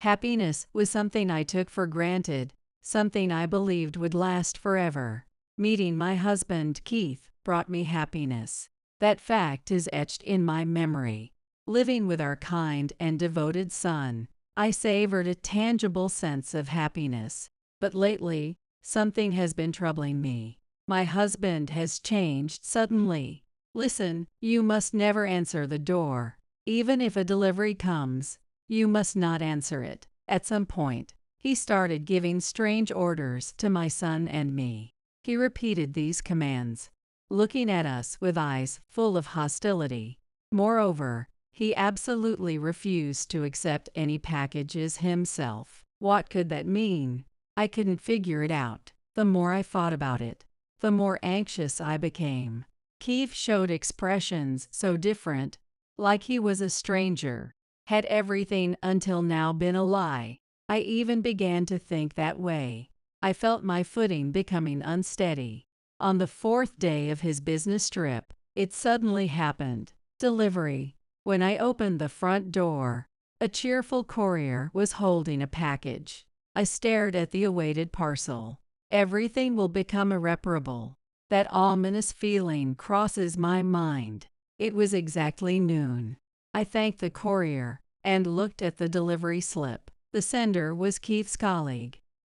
Happiness was something I took for granted, something I believed would last forever. Meeting my husband, Keith, brought me happiness. That fact is etched in my memory. Living with our kind and devoted son, I savored a tangible sense of happiness. But lately, something has been troubling me. My husband has changed suddenly. Listen, you must never answer the door. Even if a delivery comes, you must not answer it. At some point, he started giving strange orders to my son and me. He repeated these commands, looking at us with eyes full of hostility. Moreover, he absolutely refused to accept any packages himself. What could that mean? I couldn't figure it out. The more I thought about it, the more anxious I became. Keith showed expressions so different, like he was a stranger. Had everything until now been a lie? I even began to think that way. I felt my footing becoming unsteady. On the fourth day of his business trip, it suddenly happened. Delivery. When I opened the front door, a cheerful courier was holding a package. I stared at the awaited parcel. Everything will become irreparable. That ominous feeling crosses my mind. It was exactly noon. I thanked the courier and looked at the delivery slip. The sender was Keith's colleague,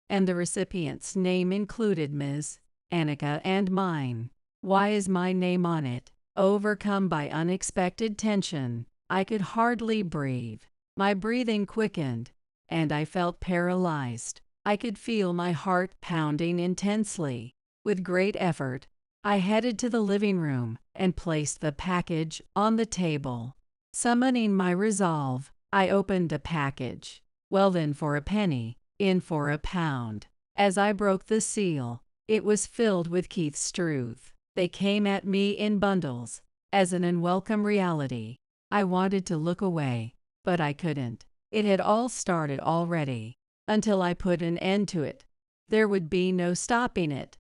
and the recipient's name included Ms. Annika and mine. Why is my name on it? Overcome by unexpected tension, I could hardly breathe. My breathing quickened, and I felt paralyzed. I could feel my heart pounding intensely. With great effort, I headed to the living room and placed the package on the table. Summoning my resolve, I opened the package. Well then, for a penny, in for a pound. As I broke the seal, it was filled with Keith's truth. They came at me in bundles, as an unwelcome reality. I wanted to look away, but I couldn't. It had all started already. Until I put an end to it, there would be no stopping it.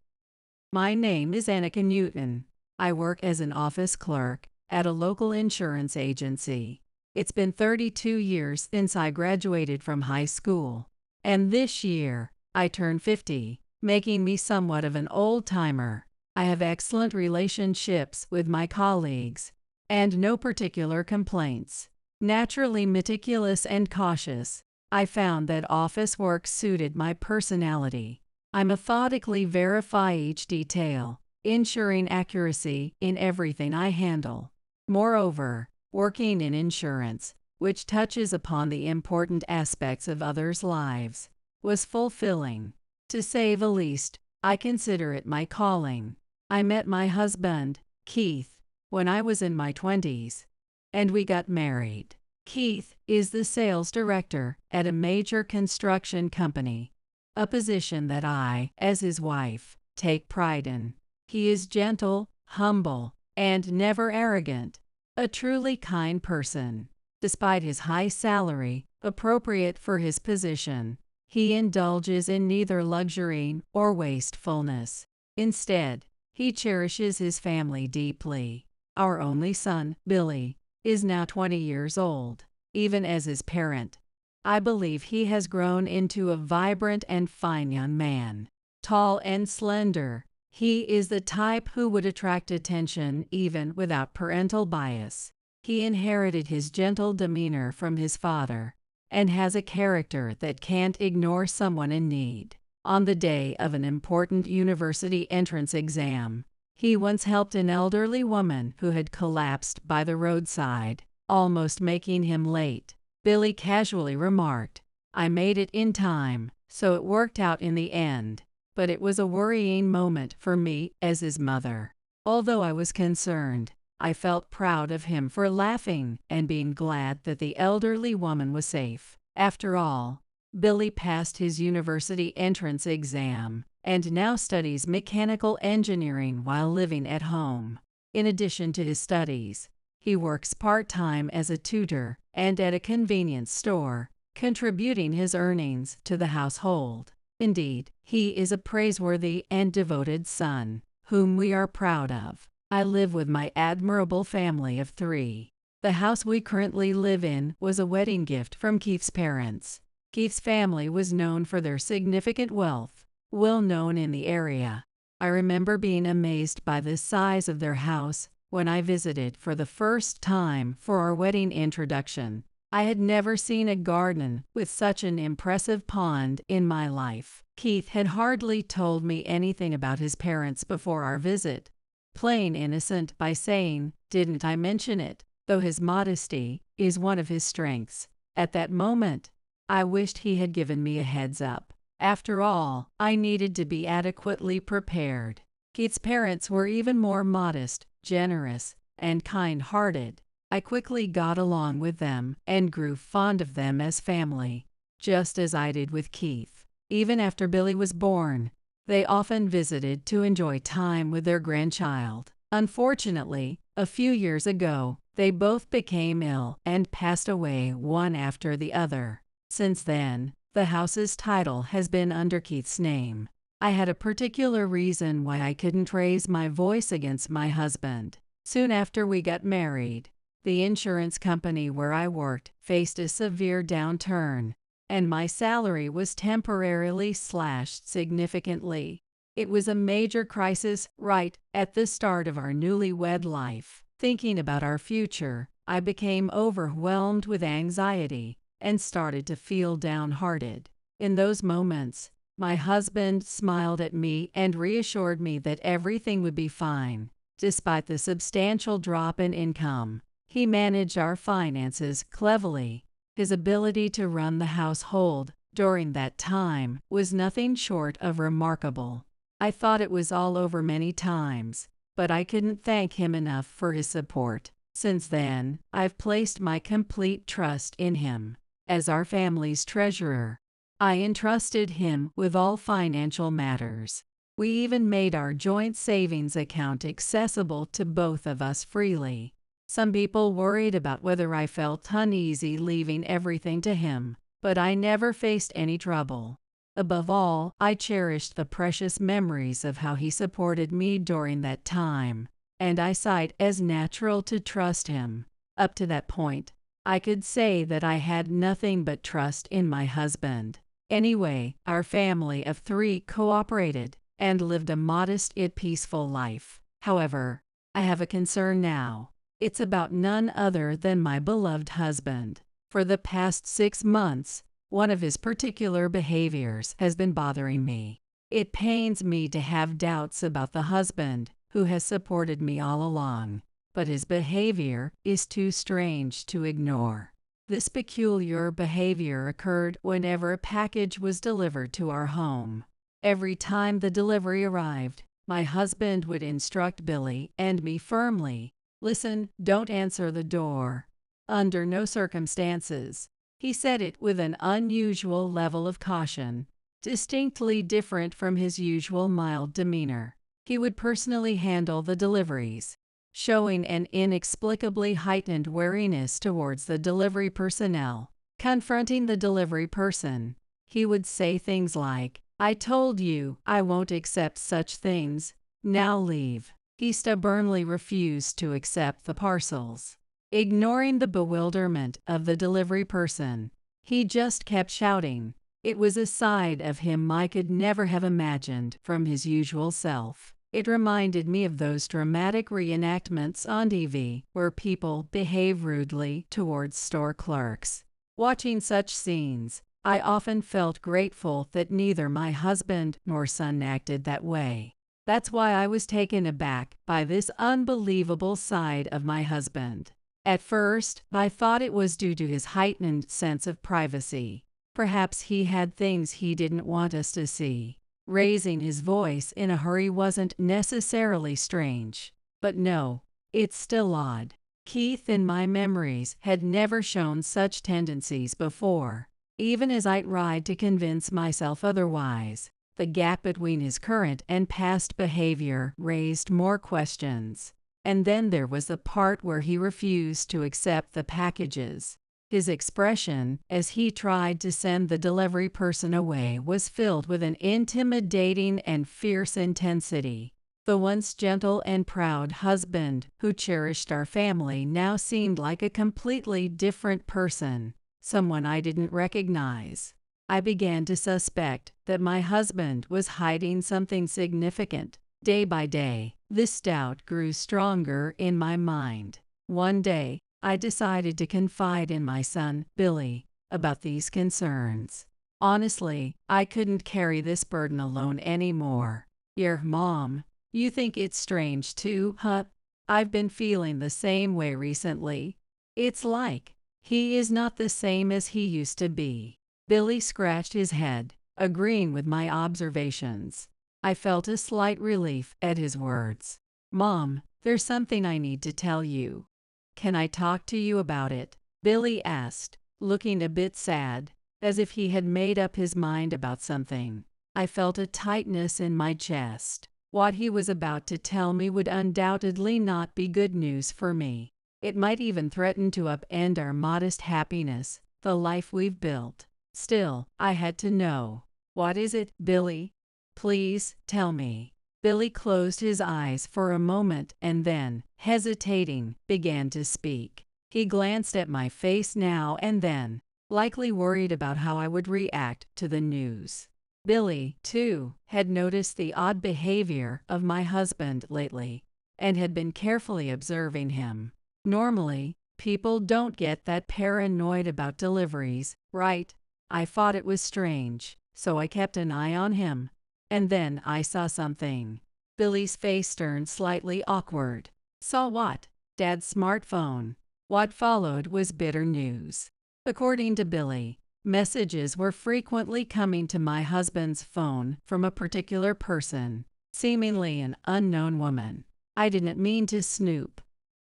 My name is Annika Newton. I work as an office clerk at a local insurance agency. It's been 32 years since I graduated from high school, and this year, I turned 50, making me somewhat of an old-timer. I have excellent relationships with my colleagues, and no particular complaints. Naturally meticulous and cautious, I found that office work suited my personality. I methodically verify each detail, ensuring accuracy in everything I handle. Moreover, working in insurance, which touches upon the important aspects of others' lives, was fulfilling. To say the least, I consider it my calling. I met my husband, Keith, when I was in my 20s, and we got married. Keith is the sales director at a major construction company, a position that I, as his wife, take pride in. He is gentle, humble, and never arrogant, a truly kind person. Despite his high salary, appropriate for his position, he indulges in neither luxury or wastefulness. Instead, he cherishes his family deeply. Our only son, Billy, is now 20 years old. Even as his parent, I believe he has grown into a vibrant and fine young man. Tall and slender, he is the type who would attract attention even without parental bias. He inherited his gentle demeanor from his father and has a character that can't ignore someone in need. On the day of an important university entrance exam, he once helped an elderly woman who had collapsed by the roadside, almost making him late. Billy casually remarked, "I made it in time, so it worked out in the end." But it was a worrying moment for me as his mother. Although I was concerned, I felt proud of him for laughing and being glad that the elderly woman was safe. After all, Billy passed his university entrance exam and now studies mechanical engineering while living at home. In addition to his studies, he works part-time as a tutor and at a convenience store, contributing his earnings to the household. Indeed, he is a praiseworthy and devoted son, whom we are proud of. I live with my admirable family of 3. The house we currently live in was a wedding gift from Keith's parents. Keith's family was known for their significant wealth, well known in the area. I remember being amazed by the size of their house when I visited for the first time for our wedding introduction. I had never seen a garden with such an impressive pond in my life. Keith had hardly told me anything about his parents before our visit, playing innocent by saying, "Didn't I mention it?" Though his modesty is one of his strengths. At that moment, I wished he had given me a heads up. After all, I needed to be adequately prepared. Keith's parents were even more modest, generous, and kind-hearted. I quickly got along with them and grew fond of them as family, just as I did with Keith. Even after Billy was born, they often visited to enjoy time with their grandchild. Unfortunately, a few years ago, they both became ill and passed away one after the other. Since then, the house's title has been under Keith's name. I had a particular reason why I couldn't raise my voice against my husband. Soon after we got married, the insurance company where I worked faced a severe downturn, and my salary was temporarily slashed significantly. It was a major crisis right at the start of our newlywed life. Thinking about our future, I became overwhelmed with anxiety and started to feel downhearted. In those moments, my husband smiled at me and reassured me that everything would be fine. Despite the substantial drop in income, he managed our finances cleverly. His ability to run the household during that time was nothing short of remarkable. I thought it was all over many times, but I couldn't thank him enough for his support. Since then, I've placed my complete trust in him. As our family's treasurer, I entrusted him with all financial matters. We even made our joint savings account accessible to both of us freely. Some people worried about whether I felt uneasy leaving everything to him, but I never faced any trouble. Above all, I cherished the precious memories of how he supported me during that time, and I saw it as natural to trust him. Up to that point, I could say that I had nothing but trust in my husband. Anyway, our family of 3 cooperated and lived a modest yet peaceful life. However, I have a concern now. It's about none other than my beloved husband. For the past 6 months, one of his particular behaviors has been bothering me. It pains me to have doubts about the husband who has supported me all along, but his behavior is too strange to ignore. This peculiar behavior occurred whenever a package was delivered to our home. Every time the delivery arrived, my husband would instruct Billy and me firmly, "Listen, don't answer the door. Under no circumstances." He said it with an unusual level of caution, distinctly different from his usual mild demeanor. He would personally handle the deliveries, showing an inexplicably heightened wariness towards the delivery personnel. Confronting the delivery person, he would say things like, "I told you I won't accept such things. Now leave." He stubbornly refused to accept the parcels. Ignoring the bewilderment of the delivery person, he just kept shouting. It was a side of him I could never have imagined from his usual self. It reminded me of those dramatic reenactments on TV where people behave rudely towards store clerks. Watching such scenes, I often felt grateful that neither my husband nor son acted that way. That's why I was taken aback by this unbelievable side of my husband. At first, I thought it was due to his heightened sense of privacy. Perhaps he had things he didn't want us to see. Raising his voice in a hurry wasn't necessarily strange. But no, it's still odd. Keith, in my memories, had never shown such tendencies before. Even as I tried to convince myself otherwise, the gap between his current and past behavior raised more questions. And then there was the part where he refused to accept the packages. His expression, as he tried to send the delivery person away, was filled with an intimidating and fierce intensity. The once gentle and proud husband who cherished our family now seemed like a completely different person, someone I didn't recognize. I began to suspect that my husband was hiding something significant. Day by day, this doubt grew stronger in my mind. One day, I decided to confide in my son, Billy, about these concerns. Honestly, I couldn't carry this burden alone anymore. "Your mom, you think it's strange too, huh? I've been feeling the same way recently. It's like he is not the same as he used to be." Billy scratched his head, agreeing with my observations. I felt a slight relief at his words. "Mom, there's something I need to tell you. Can I talk to you about it?" Billy asked, looking a bit sad, as if he had made up his mind about something. I felt a tightness in my chest. What he was about to tell me would undoubtedly not be good news for me. It might even threaten to upend our modest happiness, the life we've built. Still, I had to know. "What is it, Billy? Please, tell me." Billy closed his eyes for a moment and then, hesitating, began to speak. He glanced at my face now and then, likely worried about how I would react to the news. Billy, too, had noticed the odd behavior of my husband lately, and had been carefully observing him. Normally, people don't get that paranoid about deliveries, right? I thought it was strange, so I kept an eye on him. And then I saw something. Billy's face turned slightly awkward. "Saw what?" "Dad's smartphone." What followed was bitter news. According to Billy, messages were frequently coming to my husband's phone from a particular person, seemingly an unknown woman. I didn't mean to snoop.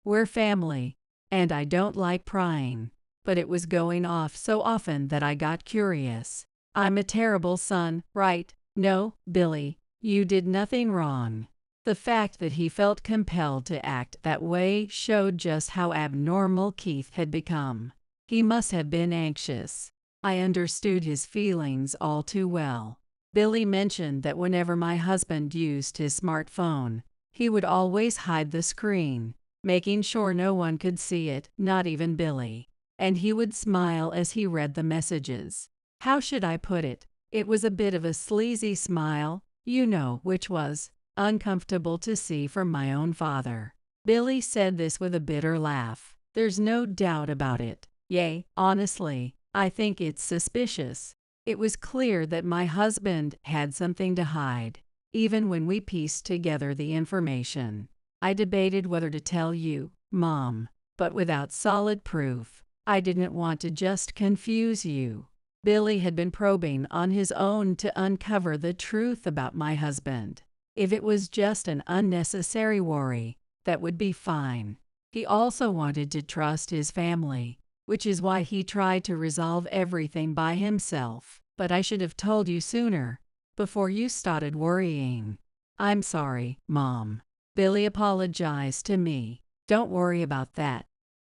We're family, and I don't like prying, but it was going off so often that I got curious. "I'm a terrible son, right?" "No, Billy, you did nothing wrong." The fact that he felt compelled to act that way showed just how abnormal Keith had become. He must have been anxious. I understood his feelings all too well. Billy mentioned that whenever my husband used his smartphone, he would always hide the screen, making sure no one could see it, not even Billy. And he would smile as he read the messages. How should I put it? It was a bit of a sleazy smile, you know, which was uncomfortable to see from my own father. Billy said this with a bitter laugh. "There's no doubt about it. Yay, honestly, I think it's suspicious." It was clear that my husband had something to hide, even when we pieced together the information. I debated whether to tell you, Mom, but without solid proof. I didn't want to just confuse you. Billy had been probing on his own to uncover the truth about my husband. If it was just an unnecessary worry, that would be fine. He also wanted to trust his family, which is why he tried to resolve everything by himself. But I should have told you sooner, before you started worrying. "I'm sorry, Mom." Billy apologized to me. "Don't worry about that.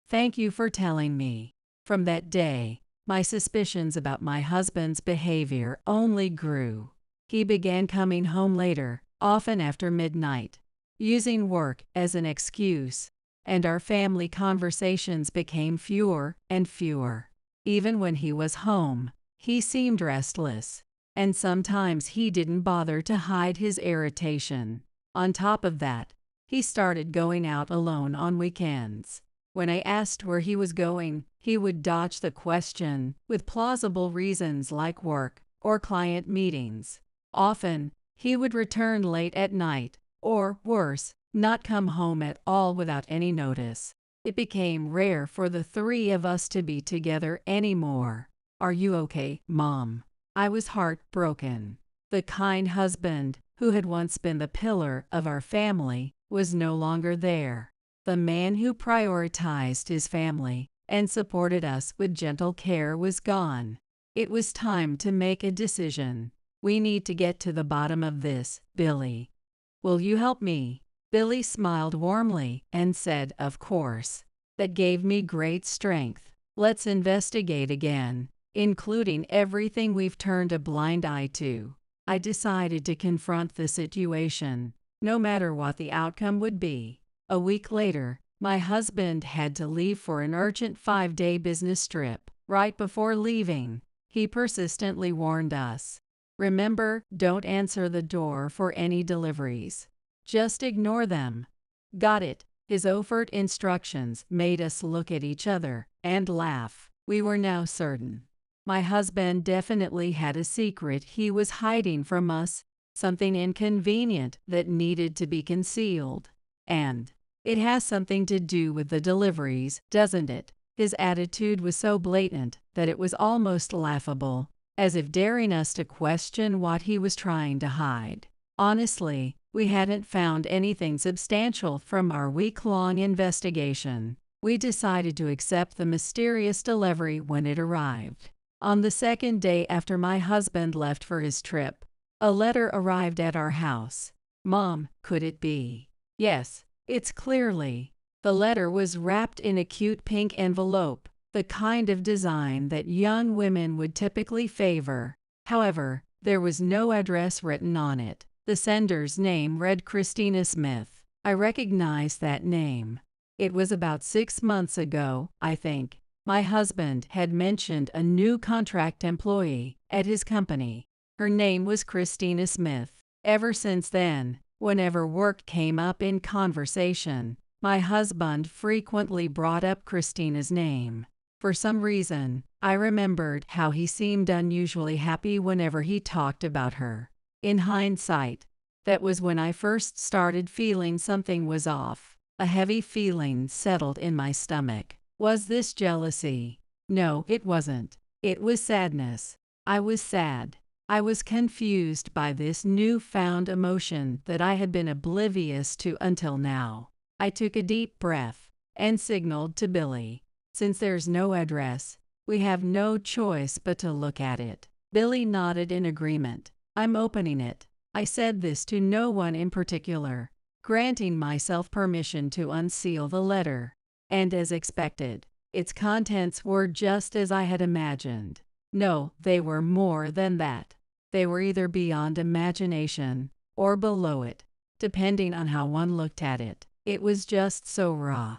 Thank you for telling me." From that day, my suspicions about my husband's behavior only grew. He began coming home later, often after midnight, using work as an excuse, and our family conversations became fewer and fewer. Even when he was home, he seemed restless, and sometimes he didn't bother to hide his irritation. On top of that, he started going out alone on weekends. When I asked where he was going, he would dodge the question with plausible reasons like work or client meetings. Often, he would return late at night, or worse, not come home at all without any notice. It became rare for the three of us to be together anymore. "Are you okay, Mom?" I was heartbroken. The kind husband, who had once been the pillar of our family, was no longer there. The man who prioritized his family and supported us with gentle care was gone. It was time to make a decision. "We need to get to the bottom of this, Billy. Will you help me?" Billy smiled warmly and said, "Of course." That gave me great strength. "Let's investigate again, including everything we've turned a blind eye to." I decided to confront the situation, no matter what the outcome would be. A week later, my husband had to leave for an urgent 5-day business trip. Right before leaving, He persistently warned us. Remember, don't answer the door for any deliveries. Just ignore them. Got it. His overt instructions made us look at each other and laugh. We were now certain. My husband definitely had a secret he was hiding from us, something inconvenient that needed to be concealed. And it has something to do with the deliveries, doesn't it? His attitude was so blatant that it was almost laughable, as if daring us to question what he was trying to hide. Honestly, we hadn't found anything substantial from our week-long investigation. We decided to accept the mysterious delivery when it arrived. On the second day after my husband left for his trip, a letter arrived at our house. Mom, could it be? Yes, it's clearly. The letter was wrapped in a cute pink envelope, the kind of design that young women would typically favor. However, there was no address written on it. The sender's name read Christina Smith. I recognized that name. It was about 6 months ago, I think. My husband had mentioned a new contract employee at his company. Her name was Christina Smith. Ever since then, whenever work came up in conversation, my husband frequently brought up Christina's name. For some reason, I remembered how he seemed unusually happy whenever he talked about her. In hindsight, that was when I first started feeling something was off. A heavy feeling settled in my stomach. Was this jealousy? No, it wasn't. It was sadness. I was sad. I was confused by this newfound emotion that I had been oblivious to until now. I took a deep breath and signaled to Billy. Since there's no address, we have no choice but to look at it. Billy nodded in agreement. I'm opening it. I said this to no one in particular, granting myself permission to unseal the letter. And as expected, its contents were just as I had imagined. No, they were more than that. They were either beyond imagination or below it, depending on how one looked at it. It was just so raw.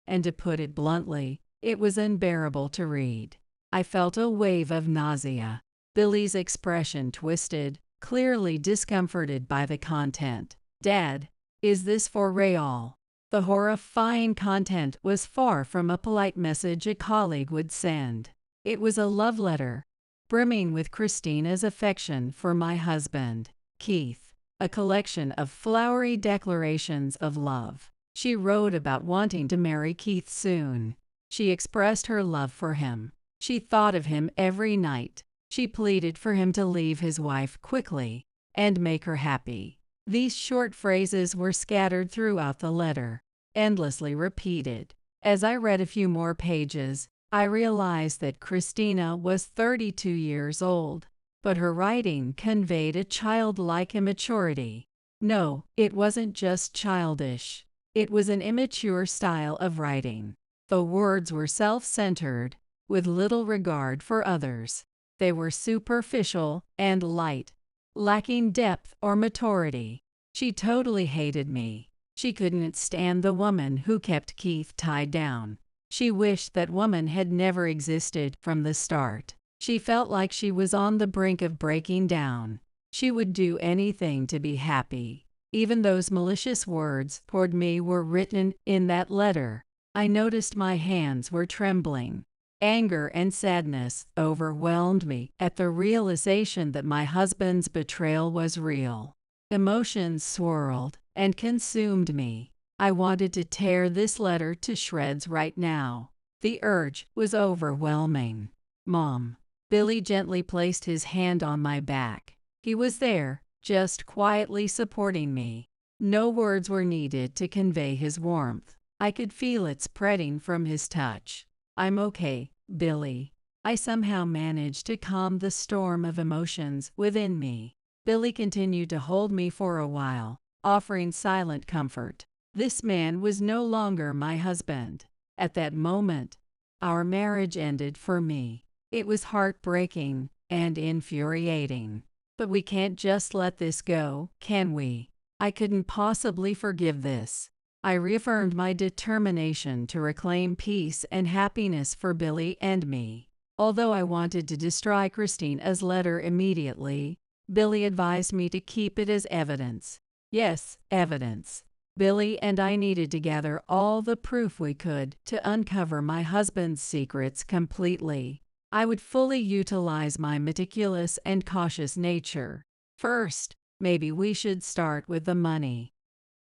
And to put it bluntly, it was unbearable to read. I felt a wave of nausea. Billy's expression twisted, clearly discomforted by the content. Dad, is this for real? The horrifying content was far from a polite message a colleague would send. It was a love letter, brimming with Christina's affection for my husband, Keith, a collection of flowery declarations of love. She wrote about wanting to marry Keith soon. She expressed her love for him. She thought of him every night. She pleaded for him to leave his wife quickly and make her happy. These short phrases were scattered throughout the letter, endlessly repeated. As I read a few more pages, I realized that Christina was 32 years old, but her writing conveyed a childlike immaturity. No, it wasn't just childish. It was an immature style of writing. The words were self-centered, with little regard for others. They were superficial and light, lacking depth or maturity. She totally hated me. She couldn't stand the woman who kept Keith tied down. She wished that woman had never existed from the start. She felt like she was on the brink of breaking down. She would do anything to be happy. Even those malicious words toward me were written in that letter. I noticed my hands were trembling. Anger and sadness overwhelmed me at the realization that my husband's betrayal was real. Emotions swirled and consumed me. I wanted to tear this letter to shreds right now. The urge was overwhelming. Mom. Billy gently placed his hand on my back. He was there, just quietly supporting me. No words were needed to convey his warmth. I could feel it spreading from his touch. I'm okay, Billy. I somehow managed to calm the storm of emotions within me. Billy continued to hold me for a while, offering silent comfort. This man was no longer my husband. At that moment, our marriage ended for me. It was heartbreaking and infuriating. But we can't just let this go, can we? I couldn't possibly forgive this. I reaffirmed my determination to reclaim peace and happiness for Billy and me. Although I wanted to destroy Christina's letter immediately, Billy advised me to keep it as evidence. Yes, evidence. Billy and I needed to gather all the proof we could to uncover my husband's secrets completely. I would fully utilize my meticulous and cautious nature. First, maybe we should start with the money.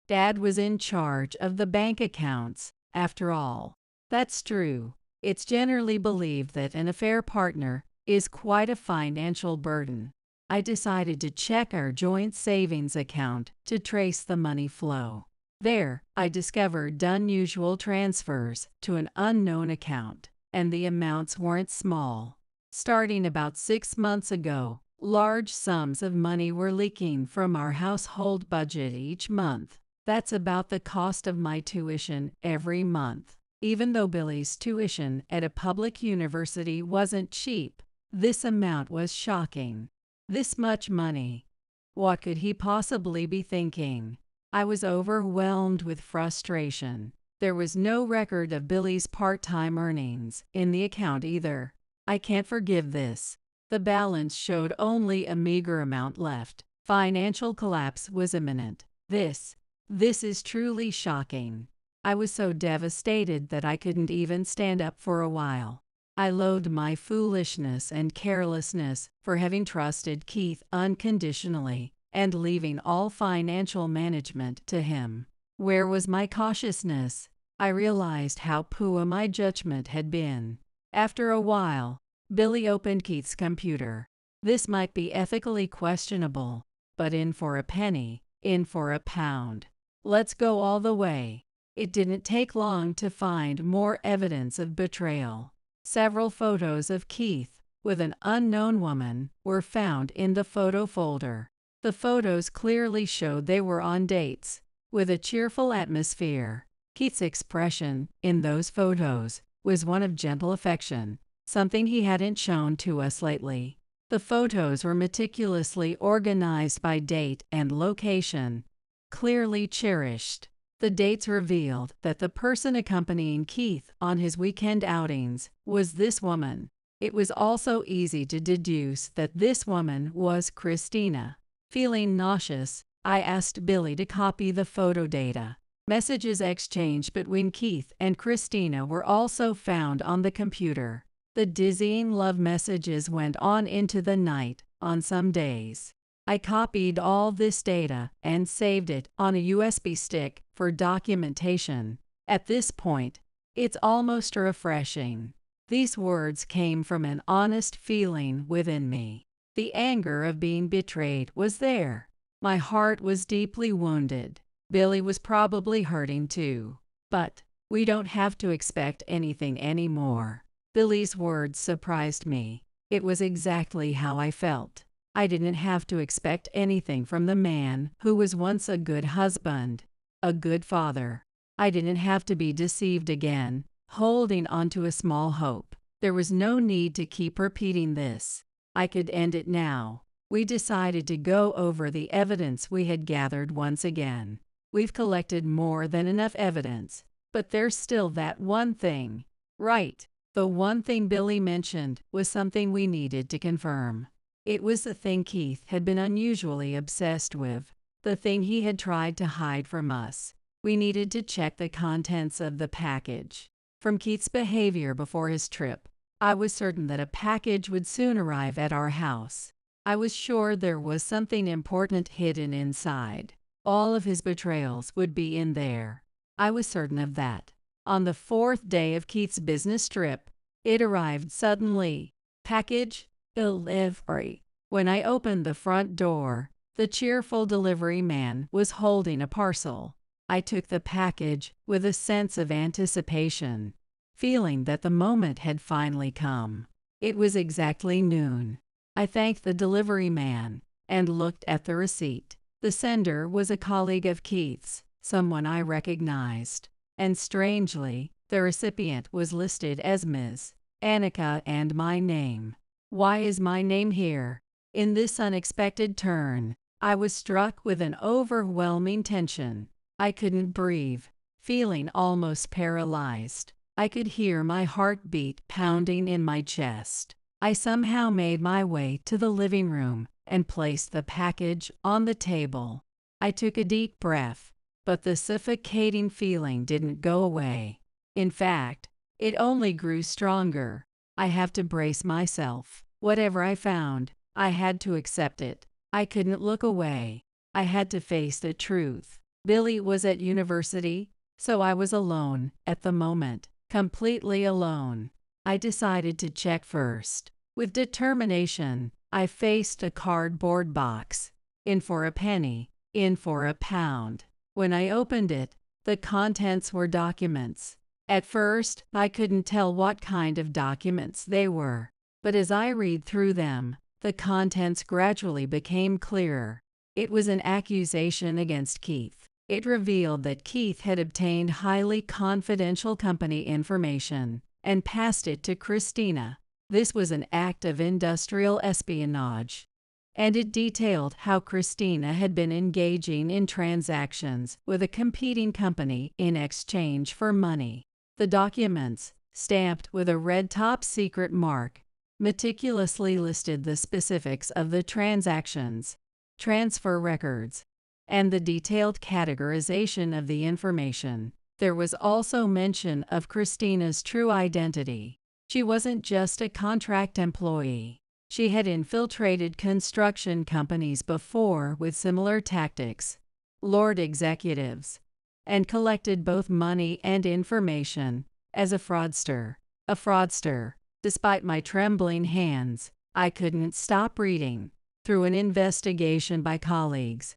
Dad was in charge of the bank accounts, after all. That's true. It's generally believed that an affair partner is quite a financial burden. I decided to check our joint savings account to trace the money flow. There, I discovered unusual transfers to an unknown account, and the amounts weren't small. Starting about 6 months ago, large sums of money were leaking from our household budget each month. That's about the cost of my tuition every month. Even though Billy's tuition at a public university wasn't cheap, this amount was shocking. This much money. What could he possibly be thinking? I was overwhelmed with frustration. There was no record of Billy's part-time earnings in the account either. I can't forgive this. The balance showed only a meager amount left. Financial collapse was imminent. This is truly shocking. I was so devastated that I couldn't even stand up for a while. I loathed my foolishness and carelessness for having trusted Keith unconditionally and leaving all financial management to him. Where was my cautiousness? I realized how poor my judgment had been. After a while, Billy opened Keith's computer. This might be ethically questionable, but in for a penny, in for a pound. Let's go all the way. It didn't take long to find more evidence of betrayal. Several photos of Keith with an unknown woman were found in the photo folder. The photos clearly showed they were on dates, with a cheerful atmosphere. Keith's expression in those photos was one of gentle affection, something he hadn't shown to us lately. The photos were meticulously organized by date and location, clearly cherished. The dates revealed that the person accompanying Keith on his weekend outings was this woman. It was also easy to deduce that this woman was Christina. Feeling nauseous, I asked Billy to copy the photo data. Messages exchanged between Keith and Christina were also found on the computer. The dizzying love messages went on into the night on some days. I copied all this data and saved it on a USB stick for documentation. At this point, it's almost refreshing. These words came from an honest feeling within me. The anger of being betrayed was there. My heart was deeply wounded. Billy was probably hurting too. But we don't have to expect anything anymore. Billy's words surprised me. It was exactly how I felt. I didn't have to expect anything from the man who was once a good husband, a good father. I didn't have to be deceived again, holding on to a small hope. There was no need to keep repeating this. I could end it now. We decided to go over the evidence we had gathered once again. We've collected more than enough evidence, but there's still that one thing. Right. The one thing Billy mentioned was something we needed to confirm. It was the thing Keith had been unusually obsessed with, the thing he had tried to hide from us. We needed to check the contents of the package. From Keith's behavior before his trip, I was certain that a package would soon arrive at our house. I was sure there was something important hidden inside. All of his betrayals would be in there. I was certain of that. On the 4th day of Keith's business trip, it arrived suddenly. Package delivery. When I opened the front door, the cheerful delivery man was holding a parcel. I took the package with a sense of anticipation, feeling that the moment had finally come. It was exactly noon. I thanked the delivery man and looked at the receipt. The sender was a colleague of Keith's, someone I recognized. And strangely, the recipient was listed as Ms. Annika and my name. Why is my name here? In this unexpected turn, I was struck with an overwhelming tension. I couldn't breathe, feeling almost paralyzed. I could hear my heartbeat pounding in my chest. I somehow made my way to the living room and placed the package on the table. I took a deep breath, but the suffocating feeling didn't go away. In fact, it only grew stronger. I have to brace myself. Whatever I found, I had to accept it. I couldn't look away. I had to face the truth. Billy was at university, so I was alone at the moment, completely alone. I decided to check first. With determination, I faced a cardboard box. In for a penny, in for a pound. When I opened it, the contents were documents. At first, I couldn't tell what kind of documents they were, but as I read through them, the contents gradually became clearer. It was an accusation against Keith. It revealed that Keith had obtained highly confidential company information and passed it to Christina. This was an act of industrial espionage, and it detailed how Christina had been engaging in transactions with a competing company in exchange for money. The documents, stamped with a red top secret mark, meticulously listed the specifics of the transactions, transfer records, and the detailed categorization of the information. There was also mention of Christina's true identity. She wasn't just a contract employee. She had infiltrated construction companies before with similar tactics, lured executives, and collected both money and information as a fraudster. A fraudster. Despite my trembling hands, I couldn't stop reading. Through an investigation by colleagues,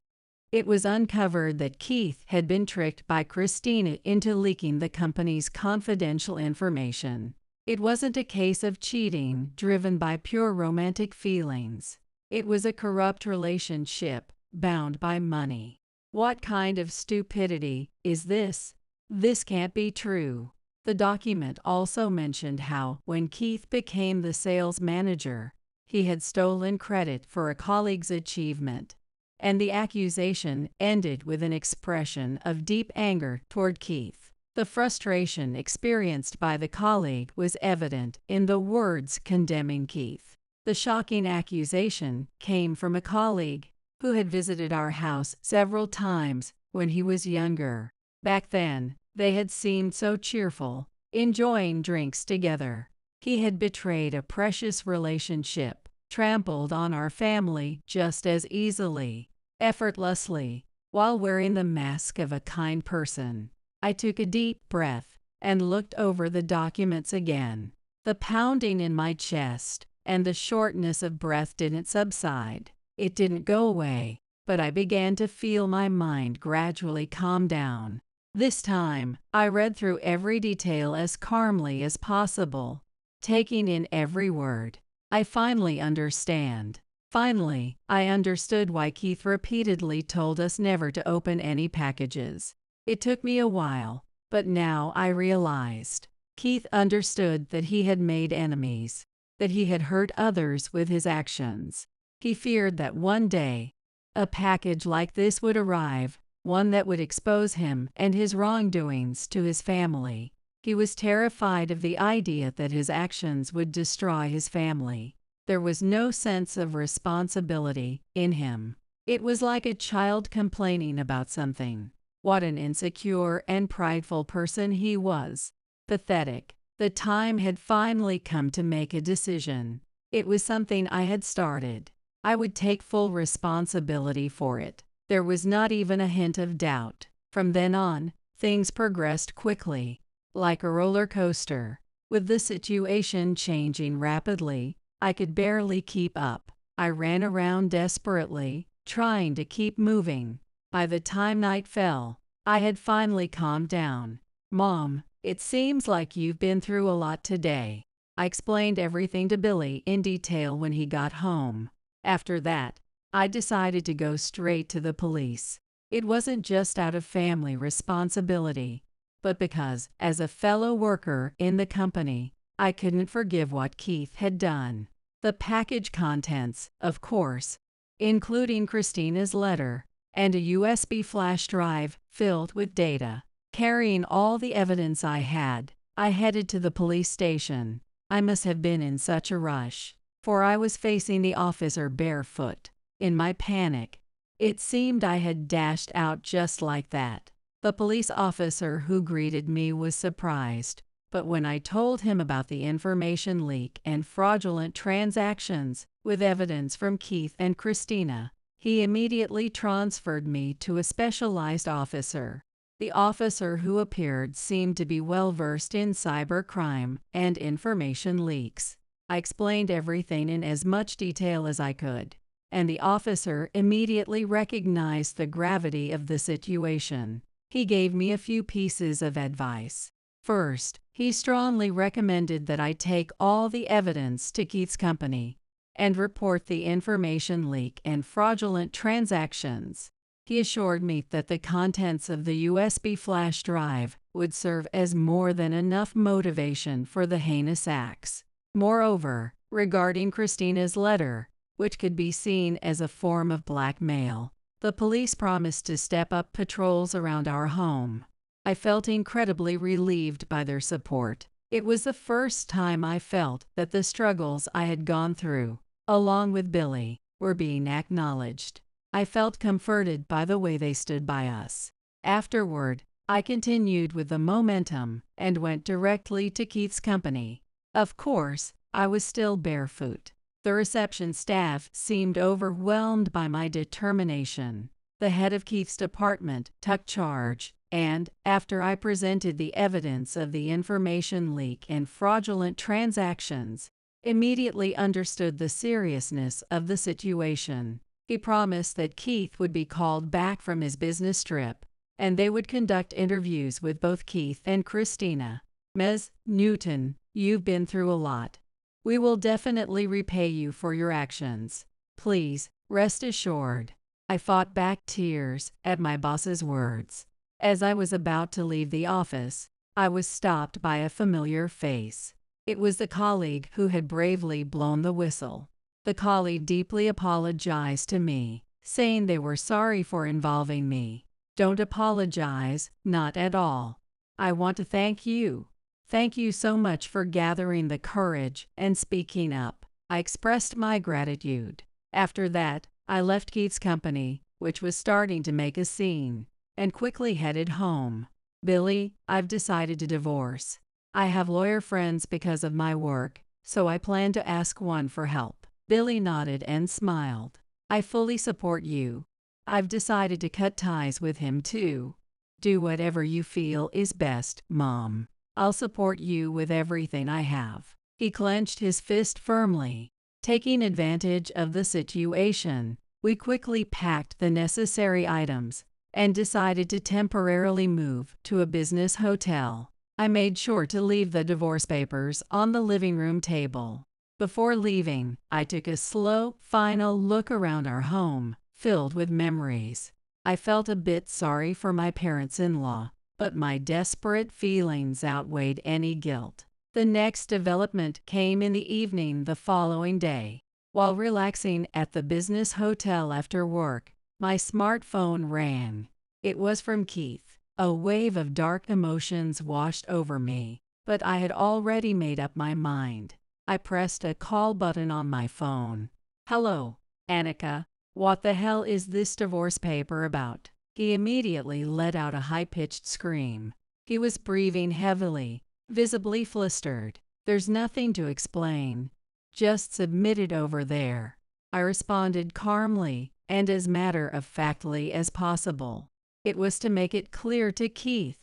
it was uncovered that Keith had been tricked by Christina into leaking the company's confidential information. It wasn't a case of cheating driven by pure romantic feelings. It was a corrupt relationship bound by money. What kind of stupidity is this? This can't be true. The document also mentioned how, when Keith became the sales manager, he had stolen credit for a colleague's achievement, and the accusation ended with an expression of deep anger toward Keith. The frustration experienced by the colleague was evident in the words condemning Keith. The shocking accusation came from a colleague who had visited our house several times when he was younger. Back then, they had seemed so cheerful, enjoying drinks together. He had betrayed a precious relationship, trampled on our family just as easily, effortlessly, while wearing the mask of a kind person. I took a deep breath and looked over the documents again. The pounding in my chest and the shortness of breath didn't subside. It didn't go away, but I began to feel my mind gradually calm down. This time, I read through every detail as calmly as possible, taking in every word. I finally understand. Finally, I understood why Keith repeatedly told us never to open any packages. It took me a while, but now I realized. Keith understood that he had made enemies, that he had hurt others with his actions. He feared that one day, a package like this would arrive, one that would expose him and his wrongdoings to his family. He was terrified of the idea that his actions would destroy his family. There was no sense of responsibility in him. It was like a child complaining about something. What an insecure and prideful person he was. Pathetic. The time had finally come to make a decision. It was something I had started. I would take full responsibility for it. There was not even a hint of doubt. From then on, things progressed quickly, like a roller coaster. With the situation changing rapidly, I could barely keep up. I ran around desperately, trying to keep moving. By the time night fell, I had finally calmed down. "Mom, it seems like you've been through a lot today." I explained everything to Billy in detail when he got home. After that, I decided to go straight to the police. It wasn't just out of family responsibility, but because, as a fellow worker in the company, I couldn't forgive what Keith had done. The package contents, of course, including Christina's letter, and a USB flash drive filled with data. Carrying all the evidence I had, I headed to the police station. I must have been in such a rush, for I was facing the officer barefoot. In my panic, it seemed I had dashed out just like that. The police officer who greeted me was surprised, but when I told him about the information leak and fraudulent transactions, with evidence from Keith and Christina, he immediately transferred me to a specialized officer. The officer who appeared seemed to be well versed in cybercrime and information leaks. I explained everything in as much detail as I could, and the officer immediately recognized the gravity of the situation. He gave me a few pieces of advice. First, he strongly recommended that I take all the evidence to Keith's company and report the information leak and fraudulent transactions. He assured me that the contents of the USB flash drive would serve as more than enough motivation for the heinous acts. Moreover, regarding Christina's letter, which could be seen as a form of blackmail, the police promised to step up patrols around our home. I felt incredibly relieved by their support. It was the first time I felt that the struggles I had gone through, along with Billy, were being acknowledged. I felt comforted by the way they stood by us. Afterward, I continued with the momentum and went directly to Keith's company. Of course, I was still barefoot. The reception staff seemed overwhelmed by my determination. The head of Keith's department took charge, and, after I presented the evidence of the information leak and fraudulent transactions, immediately understood the seriousness of the situation. He promised that Keith would be called back from his business trip, and they would conduct interviews with both Keith and Christina. Ms. Newton, you've been through a lot. We will definitely repay you for your actions. Please, rest assured. I fought back tears at my boss's words. As I was about to leave the office, I was stopped by a familiar face. It was the colleague who had bravely blown the whistle. The colleague deeply apologized to me, saying they were sorry for involving me. Don't apologize, not at all. I want to thank you. Thank you so much for gathering the courage and speaking up. I expressed my gratitude. After that, I left Keith's company, which was starting to make a scene, and quickly headed home. Billy, I've decided to divorce. I have lawyer friends because of my work, so I plan to ask one for help. Billy nodded and smiled. I fully support you. I've decided to cut ties with him too. Do whatever you feel is best, Mom. I'll support you with everything I have. He clenched his fist firmly. Taking advantage of the situation, we quickly packed the necessary items and decided to temporarily move to a business hotel. I made sure to leave the divorce papers on the living room table. Before leaving, I took a slow, final look around our home, filled with memories. I felt a bit sorry for my parents-in-law, but my desperate feelings outweighed any guilt. The next development came in the evening the following day. While relaxing at the business hotel after work, my smartphone rang. It was from Keith. A wave of dark emotions washed over me, but I had already made up my mind. I pressed a call button on my phone. Hello, Annika. What the hell is this divorce paper about? He immediately let out a high-pitched scream. He was breathing heavily, visibly flustered. There's nothing to explain. Just submit it over there. I responded calmly and as matter-of-factly as possible. It was to make it clear to Keith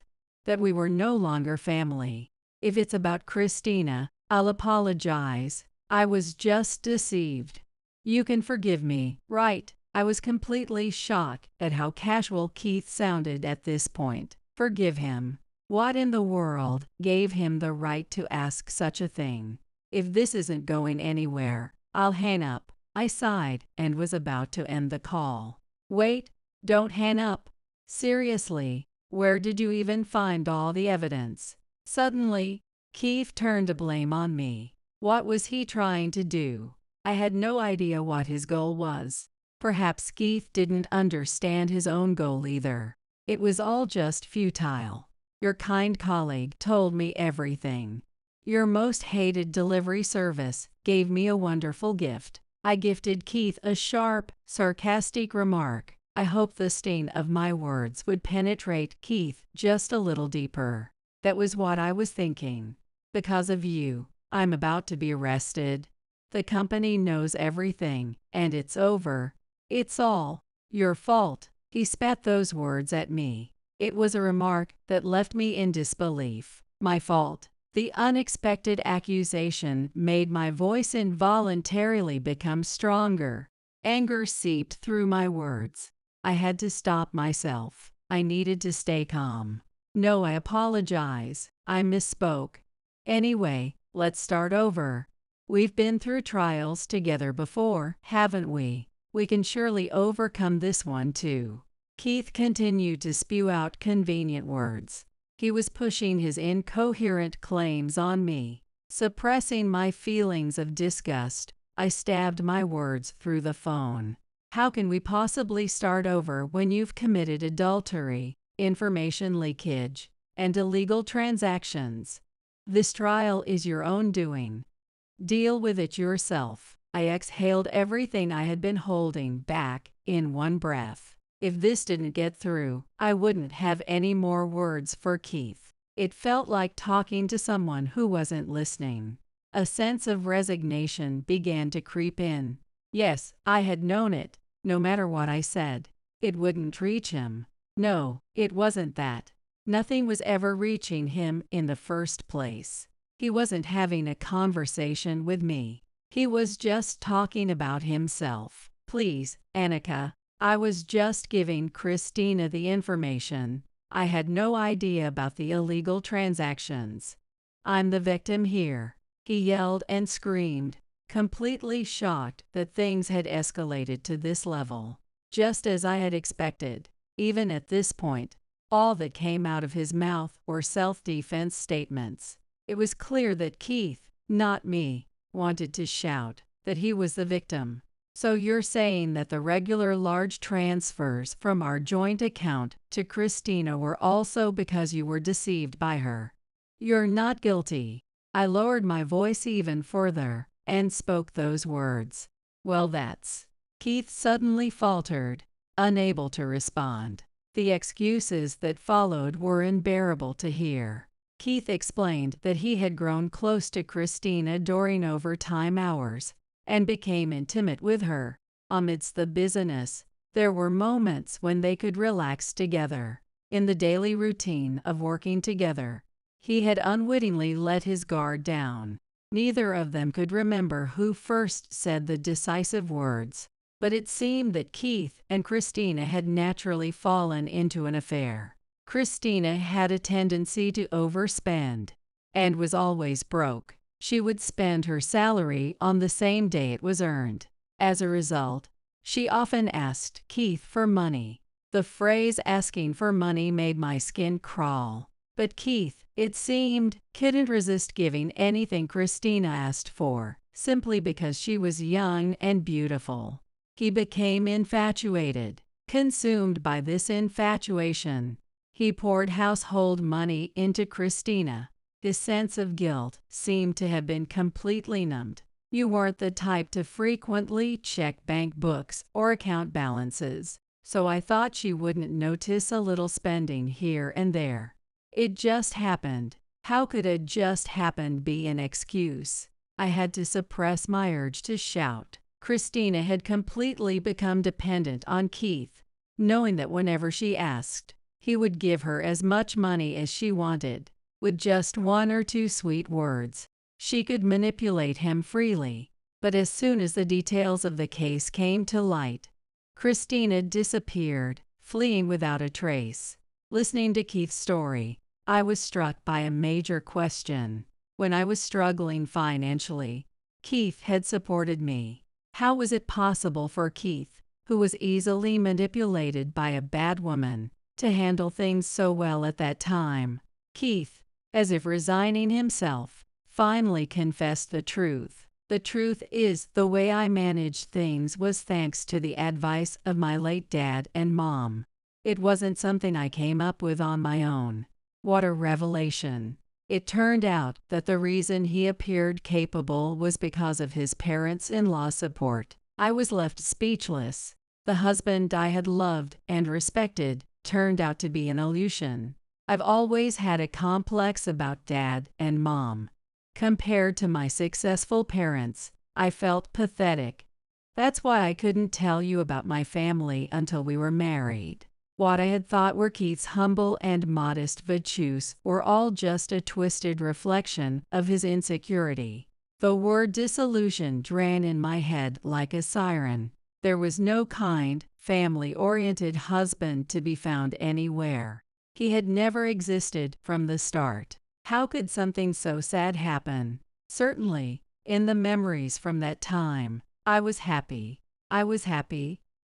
that we were no longer family. If it's about Christina, I'll apologize. I was just deceived. You can forgive me, right? I was completely shocked at how casual Keith sounded at this point. Forgive him. What in the world gave him the right to ask such a thing? If this isn't going anywhere, I'll hang up. I sighed and was about to end the call. Wait, don't hang up. Seriously, where did you even find all the evidence? Suddenly, Keith turned the blame on me. What was he trying to do? I had no idea what his goal was. Perhaps Keith didn't understand his own goal either. It was all just futile. Your kind colleague told me everything. Your most hated delivery service gave me a wonderful gift. I gifted Keith a sharp, sarcastic remark. I hoped the sting of my words would penetrate Keith just a little deeper. That was what I was thinking. Because of you, I'm about to be arrested. The company knows everything, and it's over. It's all your fault. He spat those words at me. It was a remark that left me in disbelief. My fault. The unexpected accusation made my voice involuntarily become stronger. Anger seeped through my words. I had to stop myself. I needed to stay calm. No, I apologize. I misspoke. Anyway, let's start over. We've been through trials together before, haven't we? We can surely overcome this one too. Keith continued to spew out convenient words. He was pushing his incoherent claims on me. Suppressing my feelings of disgust, I stabbed my words through the phone. How can we possibly start over when you've committed adultery, information leakage, and illegal transactions? This trial is your own doing. Deal with it yourself. I exhaled everything I had been holding back in one breath. If this didn't get through, I wouldn't have any more words for Keith. It felt like talking to someone who wasn't listening. A sense of resignation began to creep in. Yes, I had known it. No matter what I said, it wouldn't reach him. No, it wasn't that. Nothing was ever reaching him in the first place. He wasn't having a conversation with me. He was just talking about himself. Please, Annika. I was just giving Christina the information. I had no idea about the illegal transactions. I'm the victim here. He yelled and screamed, completely shocked that things had escalated to this level. Just as I had expected. Even at this point, all that came out of his mouth were self-defense statements. It was clear that Keith, not me, wanted to shout that he was the victim. So you're saying that the regular large transfers from our joint account to Christina were also because you were deceived by her? You're not guilty. I lowered my voice even further and spoke those words. Well, that's... Keith suddenly faltered, unable to respond. The excuses that followed were unbearable to hear. Keith explained that he had grown close to Christina during overtime hours and became intimate with her. Amidst the busyness, there were moments when they could relax together. In the daily routine of working together, he had unwittingly let his guard down. Neither of them could remember who first said the decisive words, but it seemed that Keith and Christina had naturally fallen into an affair. Christina had a tendency to overspend and was always broke. She would spend her salary on the same day it was earned. As a result, she often asked Keith for money. The phrase asking for money made my skin crawl. But Keith, it seemed, couldn't resist giving anything Christina asked for, simply because she was young and beautiful. He became infatuated, consumed by this infatuation. He poured household money into Christina. His sense of guilt seemed to have been completely numbed. You weren't the type to frequently check bank books or account balances, so I thought she wouldn't notice a little spending here and there. It just happened. How could a just happened be an excuse? I had to suppress my urge to shout. Christina had completely become dependent on Keith, knowing that whenever she asked, he would give her as much money as she wanted. With just one or two sweet words, she could manipulate him freely. But as soon as the details of the case came to light, Christina disappeared, fleeing without a trace. Listening to Keith's story, I was struck by a major question. When I was struggling financially, Keith had supported me. How was it possible for Keith, who was easily manipulated by a bad woman, to handle things so well at that time? Keith, as if resigning himself, finally confessed the truth. The truth is, the way I managed things was thanks to the advice of my late dad and mom. It wasn't something I came up with on my own. What a revelation! It turned out that the reason he appeared capable was because of his parents-in-law support. I was left speechless. The husband I had loved and respected turned out to be an illusion. I've always had a complex about Dad and Mom. Compared to my successful parents, I felt pathetic. That's why I couldn't tell you about my family until we were married. What I had thought were Keith's humble and modest virtues were all just a twisted reflection of his insecurity. The word disillusioned ran in my head like a siren. There was no kind, family-oriented husband to be found anywhere. He had never existed from the start. How could something so sad happen? Certainly, in the memories from that time, I was happy.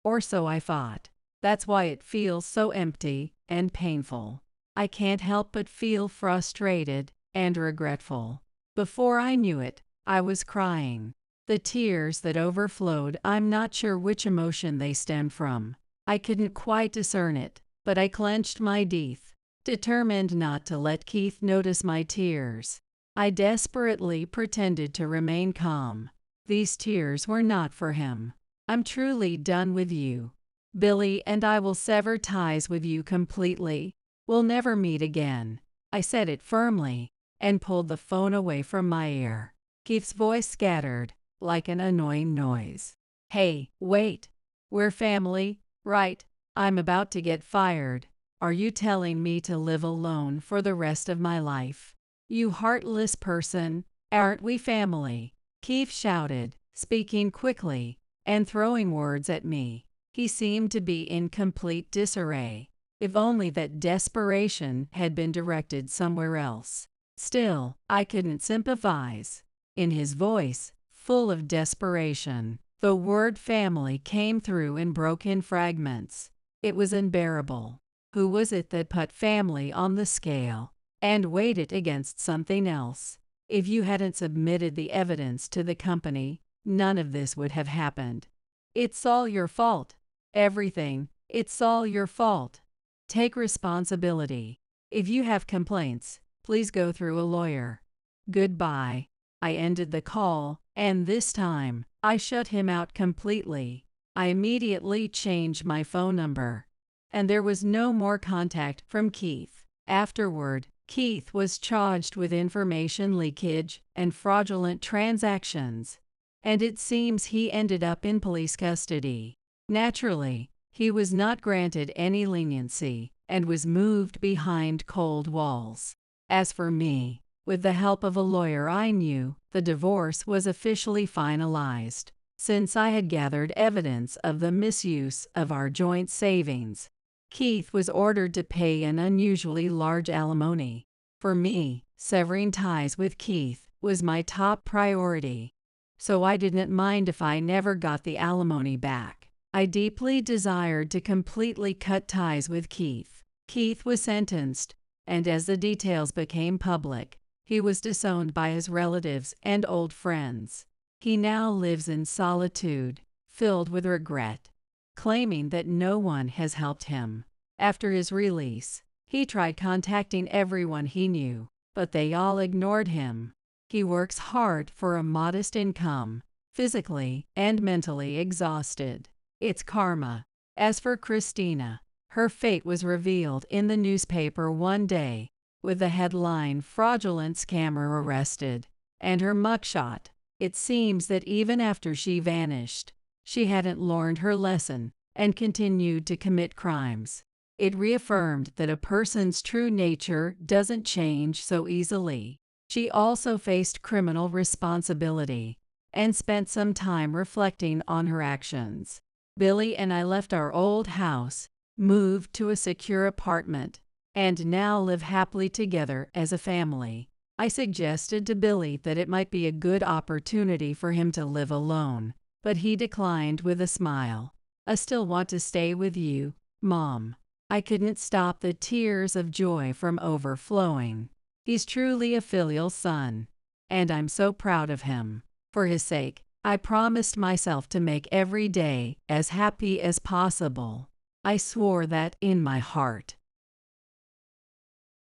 Or so I thought. That's why it feels so empty and painful. I can't help but feel frustrated and regretful. Before I knew it, I was crying. The tears that overflowed, I'm not sure which emotion they stemmed from. I couldn't quite discern it, but I clenched my teeth, determined not to let Keith notice my tears. I desperately pretended to remain calm. These tears were not for him. I'm truly done with you. Billy and I will sever ties with you completely. We'll never meet again. I said it firmly and pulled the phone away from my ear. Keith's voice scattered like an annoying noise. Hey, wait. We're family, right? I'm about to get fired. Are you telling me to live alone for the rest of my life? You heartless person, aren't we family? Keith shouted, speaking quickly and throwing words at me. He seemed to be in complete disarray. If only that desperation had been directed somewhere else. Still, I couldn't sympathize. In his voice, full of desperation, the word family came through in broken fragments. It was unbearable. Who was it that put family on the scale and weighed it against something else? If you hadn't submitted the evidence to the company, none of this would have happened. It's all your fault. Everything. It's all your fault. Take responsibility. If you have complaints, please go through a lawyer. Goodbye. I ended the call, and this time, I shut him out completely. I immediately changed my phone number, and there was no more contact from Keith. Afterward, Keith was charged with information leakage and fraudulent transactions, and it seems he ended up in police custody. Naturally, he was not granted any leniency and was moved behind cold walls. As for me, with the help of a lawyer I knew, the divorce was officially finalized. Since I had gathered evidence of the misuse of our joint savings, Keith was ordered to pay an unusually large alimony. For me, severing ties with Keith was my top priority, so I didn't mind if I never got the alimony back. I deeply desired to completely cut ties with Keith. Keith was sentenced, and as the details became public, he was disowned by his relatives and old friends. He now lives in solitude, filled with regret, claiming that no one has helped him. After his release, he tried contacting everyone he knew, but they all ignored him. He works hard for a modest income, physically and mentally exhausted. It's karma. As for Christina, her fate was revealed in the newspaper one day, with the headline "Fraudulent Scammer Arrested," and her mugshot. It seems that even after she vanished, she hadn't learned her lesson and continued to commit crimes. It reaffirmed that a person's true nature doesn't change so easily. She also faced criminal responsibility and spent some time reflecting on her actions. Billy and I left our old house, moved to a secure apartment, and now live happily together as a family. I suggested to Billy that it might be a good opportunity for him to live alone, but he declined with a smile. I still want to stay with you, Mom. I couldn't stop the tears of joy from overflowing. He's truly a filial son, and I'm so proud of him. For his sake, I promised myself to make every day as happy as possible. I swore that in my heart.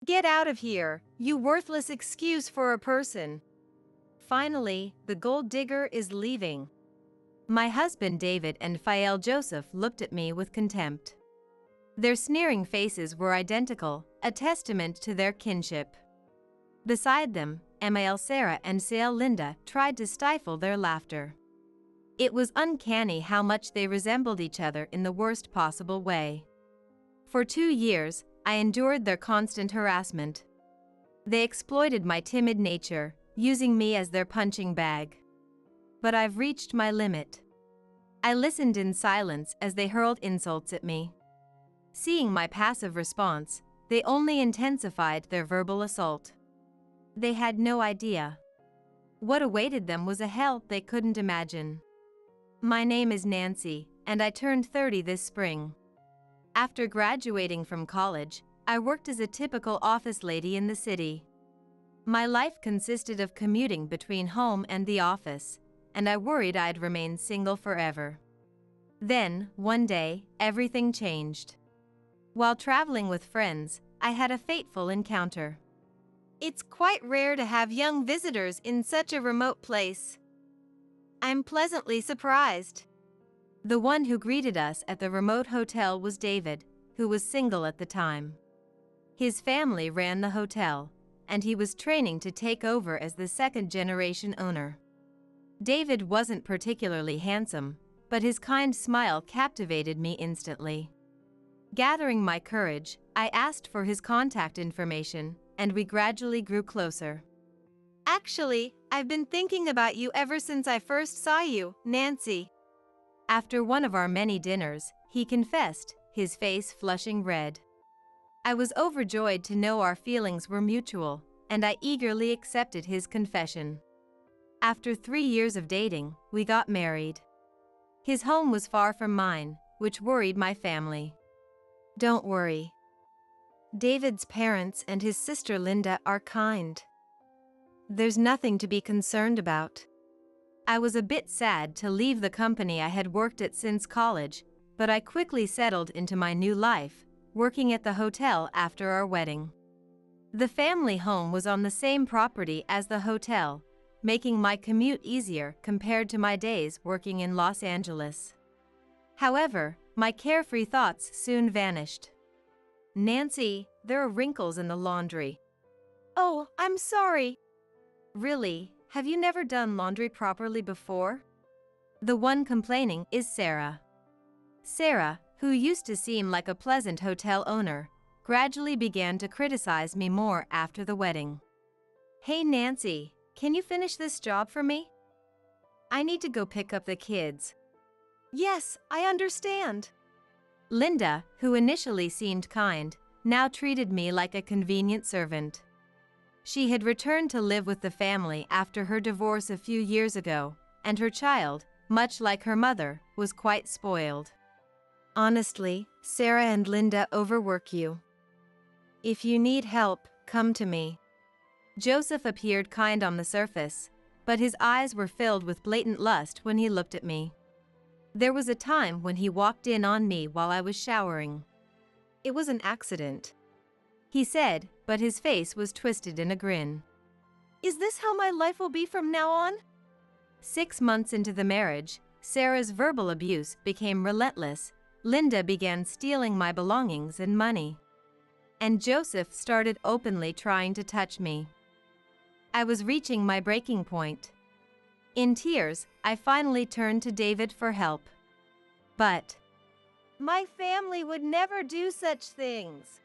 Get out of here, you worthless excuse for a person. Finally, the gold digger is leaving. My husband David and Fael Joseph looked at me with contempt. Their sneering faces were identical, a testament to their kinship. Beside them, Emael Sarah and Sael Linda tried to stifle their laughter. It was uncanny how much they resembled each other in the worst possible way. For 2 years, I endured their constant harassment. They exploited my timid nature, using me as their punching bag. But I've reached my limit. I listened in silence as they hurled insults at me. Seeing my passive response, they only intensified their verbal assault. They had no idea. What awaited them was a hell they couldn't imagine. My name is Nancy, and I turned 30 this spring. After graduating from college, I worked as a typical office lady in the city. My life consisted of commuting between home and the office, and I worried I'd remain single forever. Then, one day, everything changed. While traveling with friends, I had a fateful encounter. It's quite rare to have young visitors in such a remote place. I'm pleasantly surprised. The one who greeted us at the remote hotel was David, who was single at the time. His family ran the hotel, and he was training to take over as the second-generation owner. David wasn't particularly handsome, but his kind smile captivated me instantly. Gathering my courage, I asked for his contact information, and we gradually grew closer. Actually, I've been thinking about you ever since I first saw you, Nancy. After one of our many dinners, he confessed, his face flushing red. I was overjoyed to know our feelings were mutual, and I eagerly accepted his confession. After 3 years of dating, we got married. His home was far from mine, which worried my family. Don't worry. David's parents and his sister Linda are kind. There's nothing to be concerned about. I was a bit sad to leave the company I had worked at since college, but I quickly settled into my new life, working at the hotel after our wedding. The family home was on the same property as the hotel, making my commute easier compared to my days working in Los Angeles. However, my carefree thoughts soon vanished. Nancy, there are wrinkles in the laundry. Oh, I'm sorry. Really, have you never done laundry properly before? The one complaining is Sarah. Sarah, who used to seem like a pleasant hotel owner, gradually began to criticize me more after the wedding. Hey Nancy, can you finish this job for me? I need to go pick up the kids. Yes, I understand. Linda, who initially seemed kind, now treated me like a convenient servant. She had returned to live with the family after her divorce a few years ago, and her child, much like her mother, was quite spoiled. Honestly, Sarah and Linda overwork you. If you need help, come to me. Joseph appeared kind on the surface, but his eyes were filled with blatant lust when he looked at me. There was a time when he walked in on me while I was showering. It was an accident, he said, but his face was twisted in a grin. Is this how my life will be from now on? 6 months into the marriage, Sarah's verbal abuse became relentless. Linda began stealing my belongings and money. And Joseph started openly trying to touch me. I was reaching my breaking point. In tears, I finally turned to David for help. But my family would never do such things,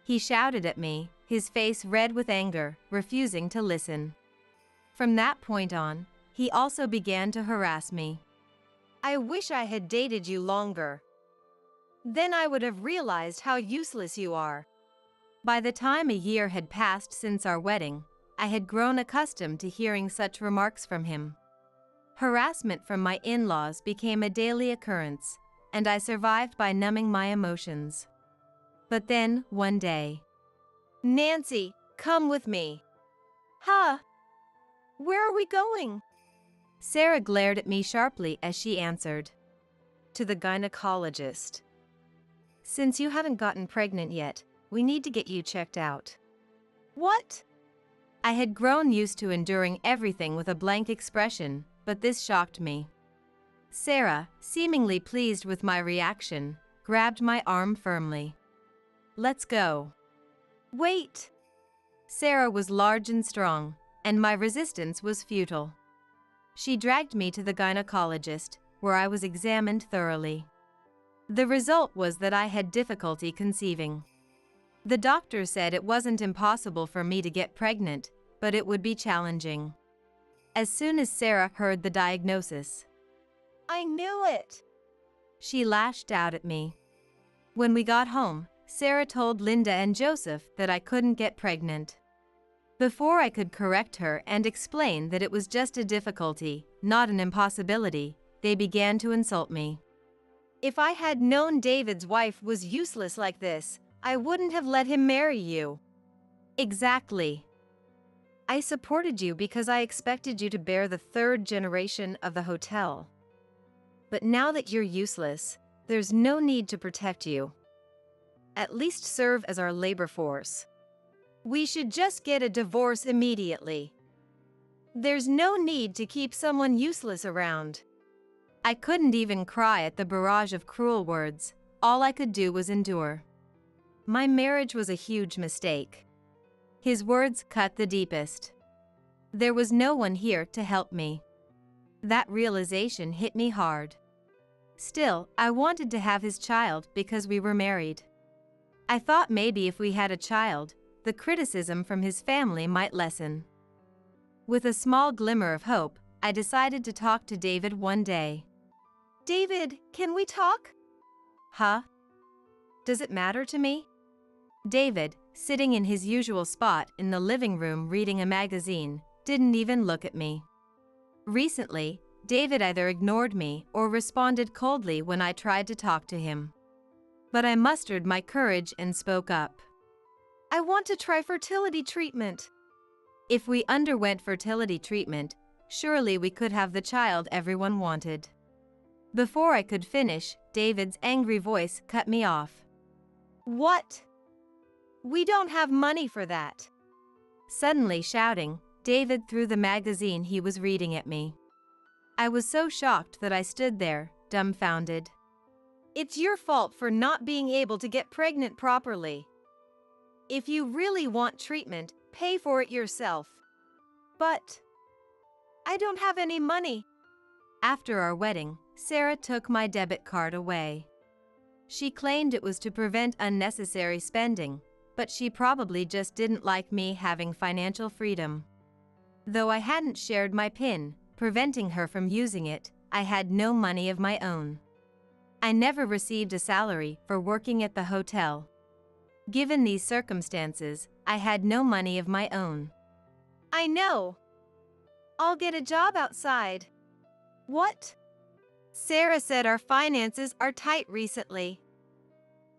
he shouted at me, his face red with anger, refusing to listen. From that point on, he also began to harass me. I wish I had dated you longer. Then I would have realized how useless you are. By the time a year had passed since our wedding, I had grown accustomed to hearing such remarks from him. Harassment from my in-laws became a daily occurrence, and I survived by numbing my emotions. But then, one day, Nancy, come with me. Huh? Where are we going? Sarah glared at me sharply as she answered. To the gynecologist. Since you haven't gotten pregnant yet, We need to get you checked out. What? I had grown used to enduring everything with a blank expression, but this shocked me. Sarah, seemingly pleased with my reaction, grabbed my arm firmly. Let's go. Wait! Sarah was large and strong, and my resistance was futile. She dragged me to the gynecologist, where I was examined thoroughly. The result was that I had difficulty conceiving. The doctor said it wasn't impossible for me to get pregnant, but it would be challenging. As soon as Sarah heard the diagnosis, I knew it! She lashed out at me. When we got home, Sarah told Linda and Joseph that I couldn't get pregnant. Before I could correct her and explain that it was just a difficulty, not an impossibility, they began to insult me. If I had known David's wife was useless like this, I wouldn't have let him marry you. Exactly. I supported you because I expected you to bear the third generation of the hotel. But now that you're useless, there's no need to protect you. At least serve as our labor force. We should just get a divorce immediately. There's no need to keep someone useless around. I couldn't even cry at the barrage of cruel words. All I could do was endure. My marriage was a huge mistake. His words cut the deepest. There was no one here to help me. That realization hit me hard. Still, I wanted to have his child because we were married. I thought maybe if we had a child, the criticism from his family might lessen. With a small glimmer of hope, I decided to talk to David one day. David, can we talk? Huh? Does it matter to me? David, sitting in his usual spot in the living room reading a magazine, didn't even look at me. Recently, David either ignored me or responded coldly when I tried to talk to him. But I mustered my courage and spoke up. I want to try fertility treatment. If we underwent fertility treatment, surely we could have the child everyone wanted. Before I could finish, David's angry voice cut me off. What? We don't have money for that. Suddenly shouting, David threw the magazine he was reading at me. I was so shocked that I stood there, dumbfounded. It's your fault for not being able to get pregnant properly. If you really want treatment, pay for it yourself. But I don't have any money. After our wedding, Sarah took my debit card away. She claimed it was to prevent unnecessary spending, but she probably just didn't like me having financial freedom. Though I hadn't shared my PIN, preventing her from using it, I had no money of my own. I never received a salary for working at the hotel. Given these circumstances, I had no money of my own. I know. I'll get a job outside. What? Sarah said our finances are tight recently.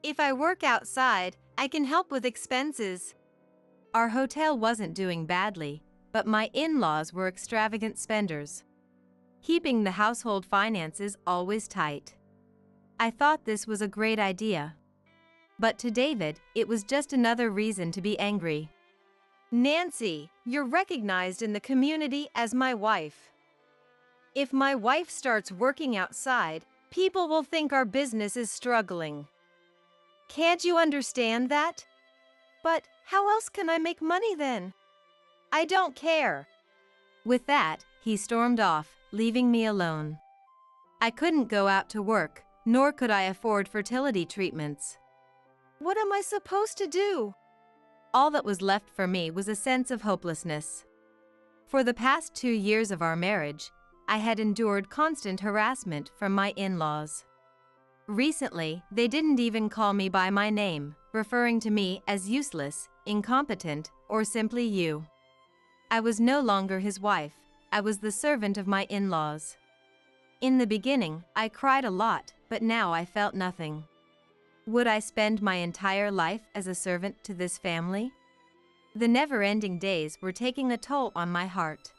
If I work outside, I can help with expenses. Our hotel wasn't doing badly, but my in-laws were extravagant spenders, keeping the household finances always tight. I thought this was a great idea. But to David, it was just another reason to be angry. Nancy, you're recognized in the community as my wife. If my wife starts working outside, people will think our business is struggling. Can't you understand that? But how else can I make money then? I don't care. With that, he stormed off, leaving me alone. I couldn't go out to work, nor could I afford fertility treatments. What am I supposed to do? All that was left for me was a sense of hopelessness. For the past 2 years of our marriage, I had endured constant harassment from my in-laws. Recently, they didn't even call me by my name, referring to me as useless, incompetent, or simply you. I was no longer his wife, I was the servant of my in-laws. In the beginning, I cried a lot, but now I felt nothing. Would I spend my entire life as a servant to this family? The never-ending days were taking a toll on my heart.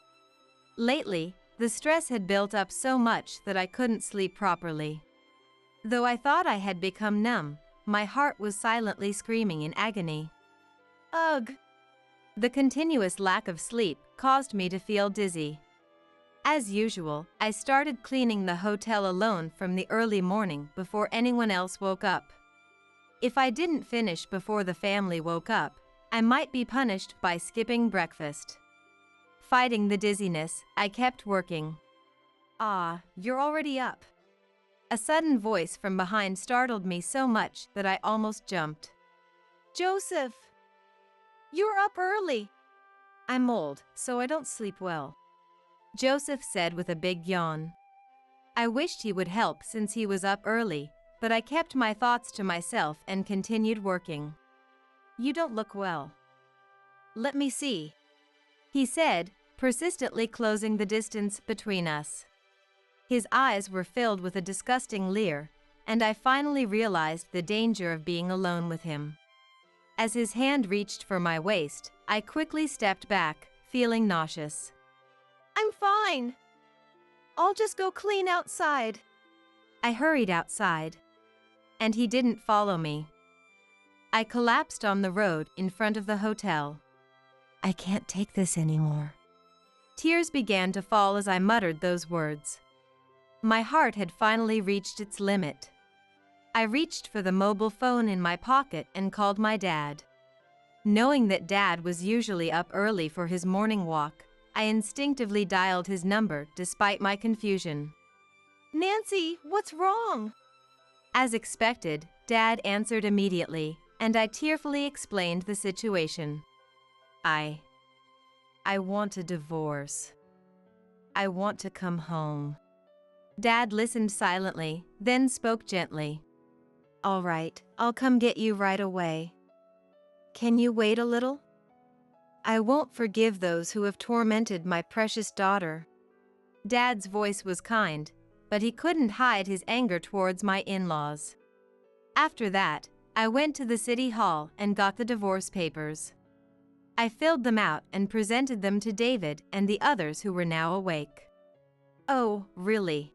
Lately, the stress had built up so much that I couldn't sleep properly. Though I thought I had become numb, my heart was silently screaming in agony. Ugh! The continuous lack of sleep caused me to feel dizzy. As usual, I started cleaning the hotel alone from the early morning before anyone else woke up. If I didn't finish before the family woke up, I might be punished by skipping breakfast. Fighting the dizziness, I kept working. Ah, you're already up. A sudden voice from behind startled me so much that I almost jumped. Joseph! You're up early. I'm old, so I don't sleep well, Joseph said with a big yawn. I wished he would help since he was up early, but I kept my thoughts to myself and continued working. You don't look well. Let me see, he said, persistently closing the distance between us. His eyes were filled with a disgusting leer, and I finally realized the danger of being alone with him. As his hand reached for my waist, I quickly stepped back, feeling nauseous. I'm fine. I'll just go clean outside. I hurried outside, and he didn't follow me. I collapsed on the road in front of the hotel. I can't take this anymore. Tears began to fall as I muttered those words. My heart had finally reached its limit. I reached for the mobile phone in my pocket and called my dad. Knowing that Dad was usually up early for his morning walk, I instinctively dialed his number despite my confusion. Nancy, what's wrong? As expected, Dad answered immediately, and I tearfully explained the situation. I want a divorce. I want to come home. Dad listened silently, then spoke gently. All right, I'll come get you right away. Can you wait a little? I won't forgive those who have tormented my precious daughter. Dad's voice was kind, but he couldn't hide his anger towards my in-laws. After that, I went to the city hall and got the divorce papers. I filled them out and presented them to David and the others who were now awake. Oh, really?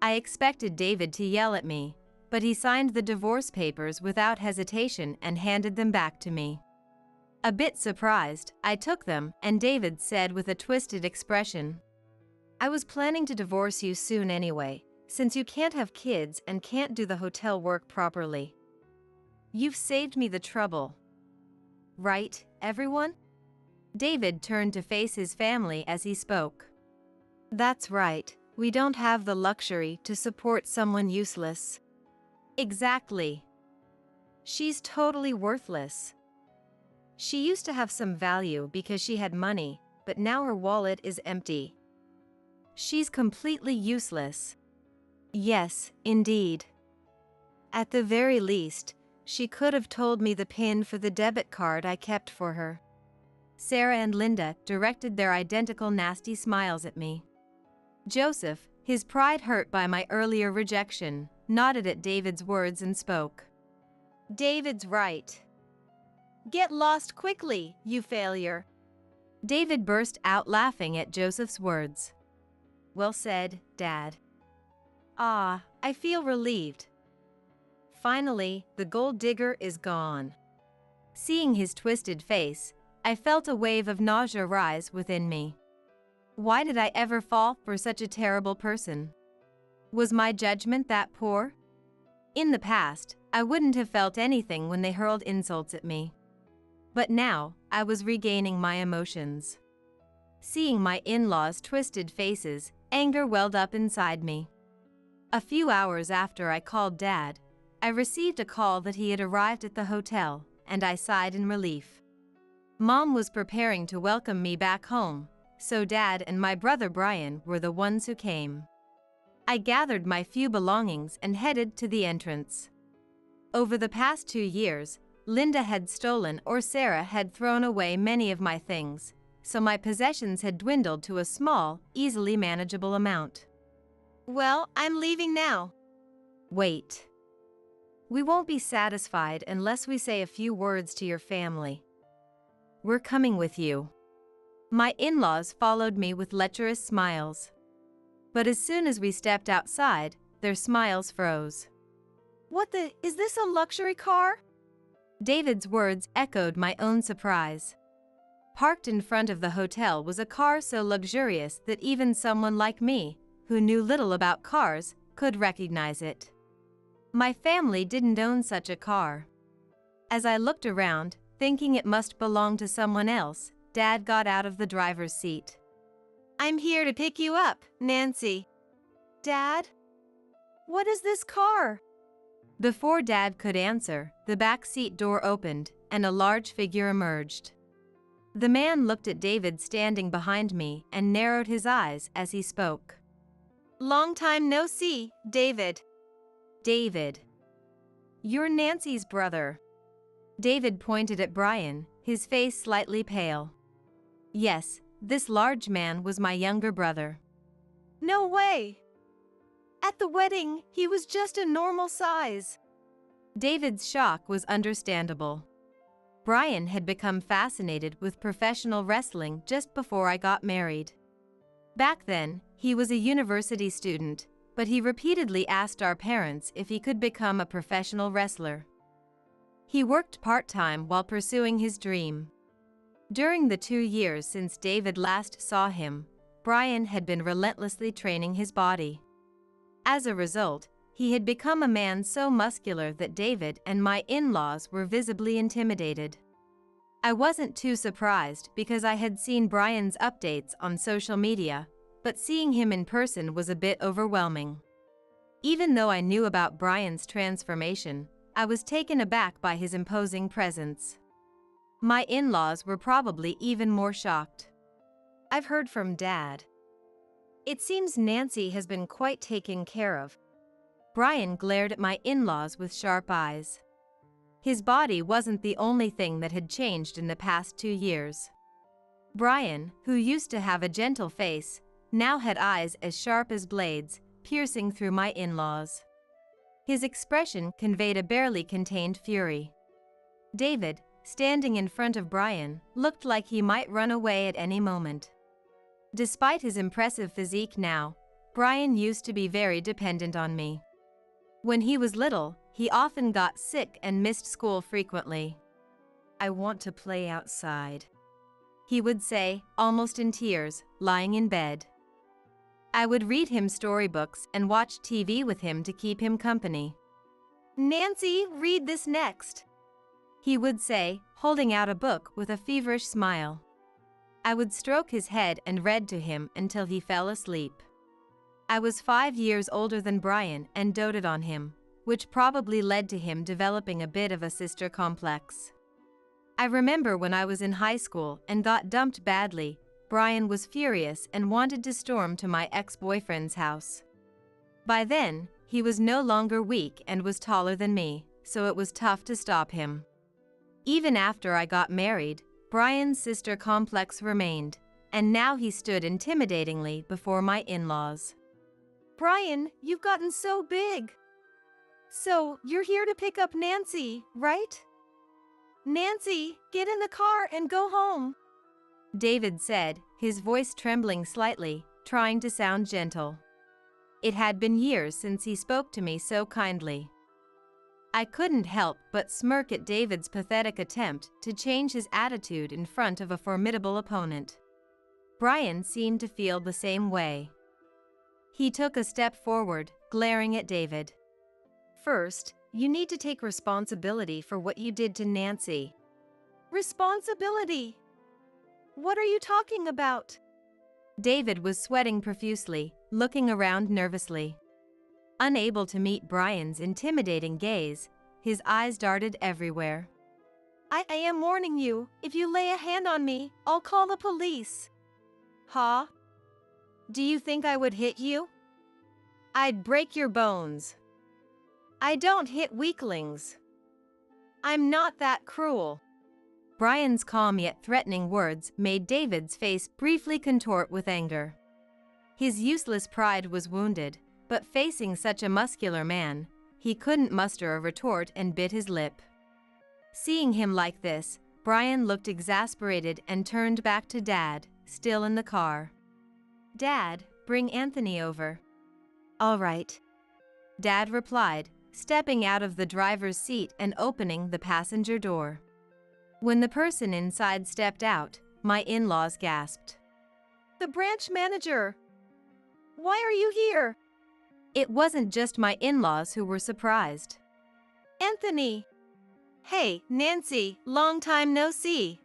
I expected David to yell at me, but he signed the divorce papers without hesitation and handed them back to me. A bit surprised, I took them, and David said with a twisted expression, I was planning to divorce you soon anyway, since you can't have kids and can't do the hotel work properly. You've saved me the trouble. Right, everyone? David turned to face his family as he spoke. That's right, we don't have the luxury to support someone useless. Exactly. She's totally worthless. She used to have some value because she had money, but now her wallet is empty. She's completely useless. Yes, indeed. At the very least, she could have told me the PIN for the debit card I kept for her. Sarah and Linda directed their identical nasty smiles at me. Joseph, his pride hurt by my earlier rejection, nodded at David's words and spoke. David's right. Get lost quickly, you failure. David burst out laughing at Joseph's words. Well said, Dad. Ah, I feel relieved. Finally, the gold digger is gone. Seeing his twisted face, I felt a wave of nausea rise within me. Why did I ever fall for such a terrible person? Was my judgment that poor? In the past, I wouldn't have felt anything when they hurled insults at me. But now, I was regaining my emotions. Seeing my in-laws' twisted faces, anger welled up inside me. A few hours after I called Dad, I received a call that he had arrived at the hotel, and I sighed in relief. Mom was preparing to welcome me back home, so Dad and my brother Brian were the ones who came. I gathered my few belongings and headed to the entrance. Over the past 2 years, Linda had stolen or Sarah had thrown away many of my things, so my possessions had dwindled to a small, easily manageable amount. Well, I'm leaving now. Wait. We won't be satisfied unless we say a few words to your family. We're coming with you. My in-laws followed me with lecherous smiles. But as soon as we stepped outside, their smiles froze. Is this a luxury car? David's words echoed my own surprise. Parked in front of the hotel was a car so luxurious that even someone like me, who knew little about cars, could recognize it. My family didn't own such a car. As I looked around, thinking it must belong to someone else, Dad got out of the driver's seat. "I'm here to pick you up, Nancy." "Dad? What is this car?" Before Dad could answer, the back seat door opened, and a large figure emerged. The man looked at David standing behind me and narrowed his eyes as he spoke. "Long time no see, David." "David. You're Nancy's brother." David pointed at Brian, his face slightly pale. Yes, this large man was my younger brother. "No way. At the wedding, he was just a normal size." David's shock was understandable. Brian had become fascinated with professional wrestling just before I got married. Back then, he was a university student, but he repeatedly asked our parents if he could become a professional wrestler. He worked part-time while pursuing his dream. During the 2 years since David last saw him, Brian had been relentlessly training his body. As a result, he had become a man so muscular that David and my in-laws were visibly intimidated. I wasn't too surprised because I had seen Brian's updates on social media, but seeing him in person was a bit overwhelming. Even though I knew about Brian's transformation, I was taken aback by his imposing presence. My in-laws were probably even more shocked. "I've heard from Dad. It seems Nancy has been quite taken care of." Brian glared at my in-laws with sharp eyes. His body wasn't the only thing that had changed in the past 2 years. Brian, who used to have a gentle face, now had eyes as sharp as blades, piercing through my in-laws. His expression conveyed a barely contained fury. David, standing in front of Brian, looked like he might run away at any moment. Despite his impressive physique now, Brian used to be very dependent on me. When he was little, he often got sick and missed school frequently. "I want to play outside," he would say, almost in tears, lying in bed. I would read him storybooks and watch TV with him to keep him company. "Nancy, read this next," he would say, holding out a book with a feverish smile. I would stroke his head and read to him until he fell asleep. I was 5 years older than Brian and doted on him, which probably led to him developing a bit of a sister complex. I remember when I was in high school and got dumped badly, Brian was furious and wanted to storm to my ex-boyfriend's house. By then, he was no longer weak and was taller than me, so it was tough to stop him. Even after I got married, Brian's sister complex remained, and now he stood intimidatingly before my in-laws. "Brian, you've gotten so big. So, you're here to pick up Nancy, right? Nancy, get in the car and go home," David said, his voice trembling slightly, trying to sound gentle. It had been years since he spoke to me so kindly. I couldn't help but smirk at David's pathetic attempt to change his attitude in front of a formidable opponent. Brian seemed to feel the same way. He took a step forward, glaring at David. "First, you need to take responsibility for what you did to Nancy." "Responsibility? What are you talking about?" David was sweating profusely, looking around nervously. Unable to meet Brian's intimidating gaze, his eyes darted everywhere. I am warning you, if you lay a hand on me, I'll call the police." "Huh? Do you think I would hit you?" "I'd break your bones." "I don't hit weaklings. I'm not that cruel." Brian's calm yet threatening words made David's face briefly contort with anger. His useless pride was wounded, but facing such a muscular man, he couldn't muster a retort and bit his lip. Seeing him like this, Brian looked exasperated and turned back to Dad, still in the car. "Dad, bring Anthony over." "All right," Dad replied, stepping out of the driver's seat and opening the passenger door. When the person inside stepped out, my in-laws gasped. "The branch manager! Why are you here?" It wasn't just my in-laws who were surprised. "Anthony!" "Hey, Nancy, long time no see."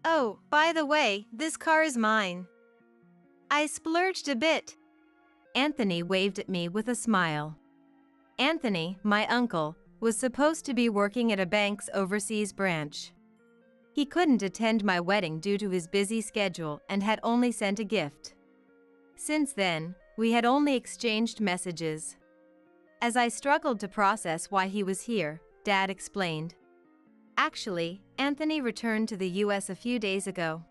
"Oh, by the way, this car is mine. I splurged a bit." Anthony waved at me with a smile. Anthony, my uncle, was supposed to be working at a bank's overseas branch. He couldn't attend my wedding due to his busy schedule and had only sent a gift. Since then, we had only exchanged messages. As I struggled to process why he was here, Dad explained. Actually, Anthony returned to the US a few days ago.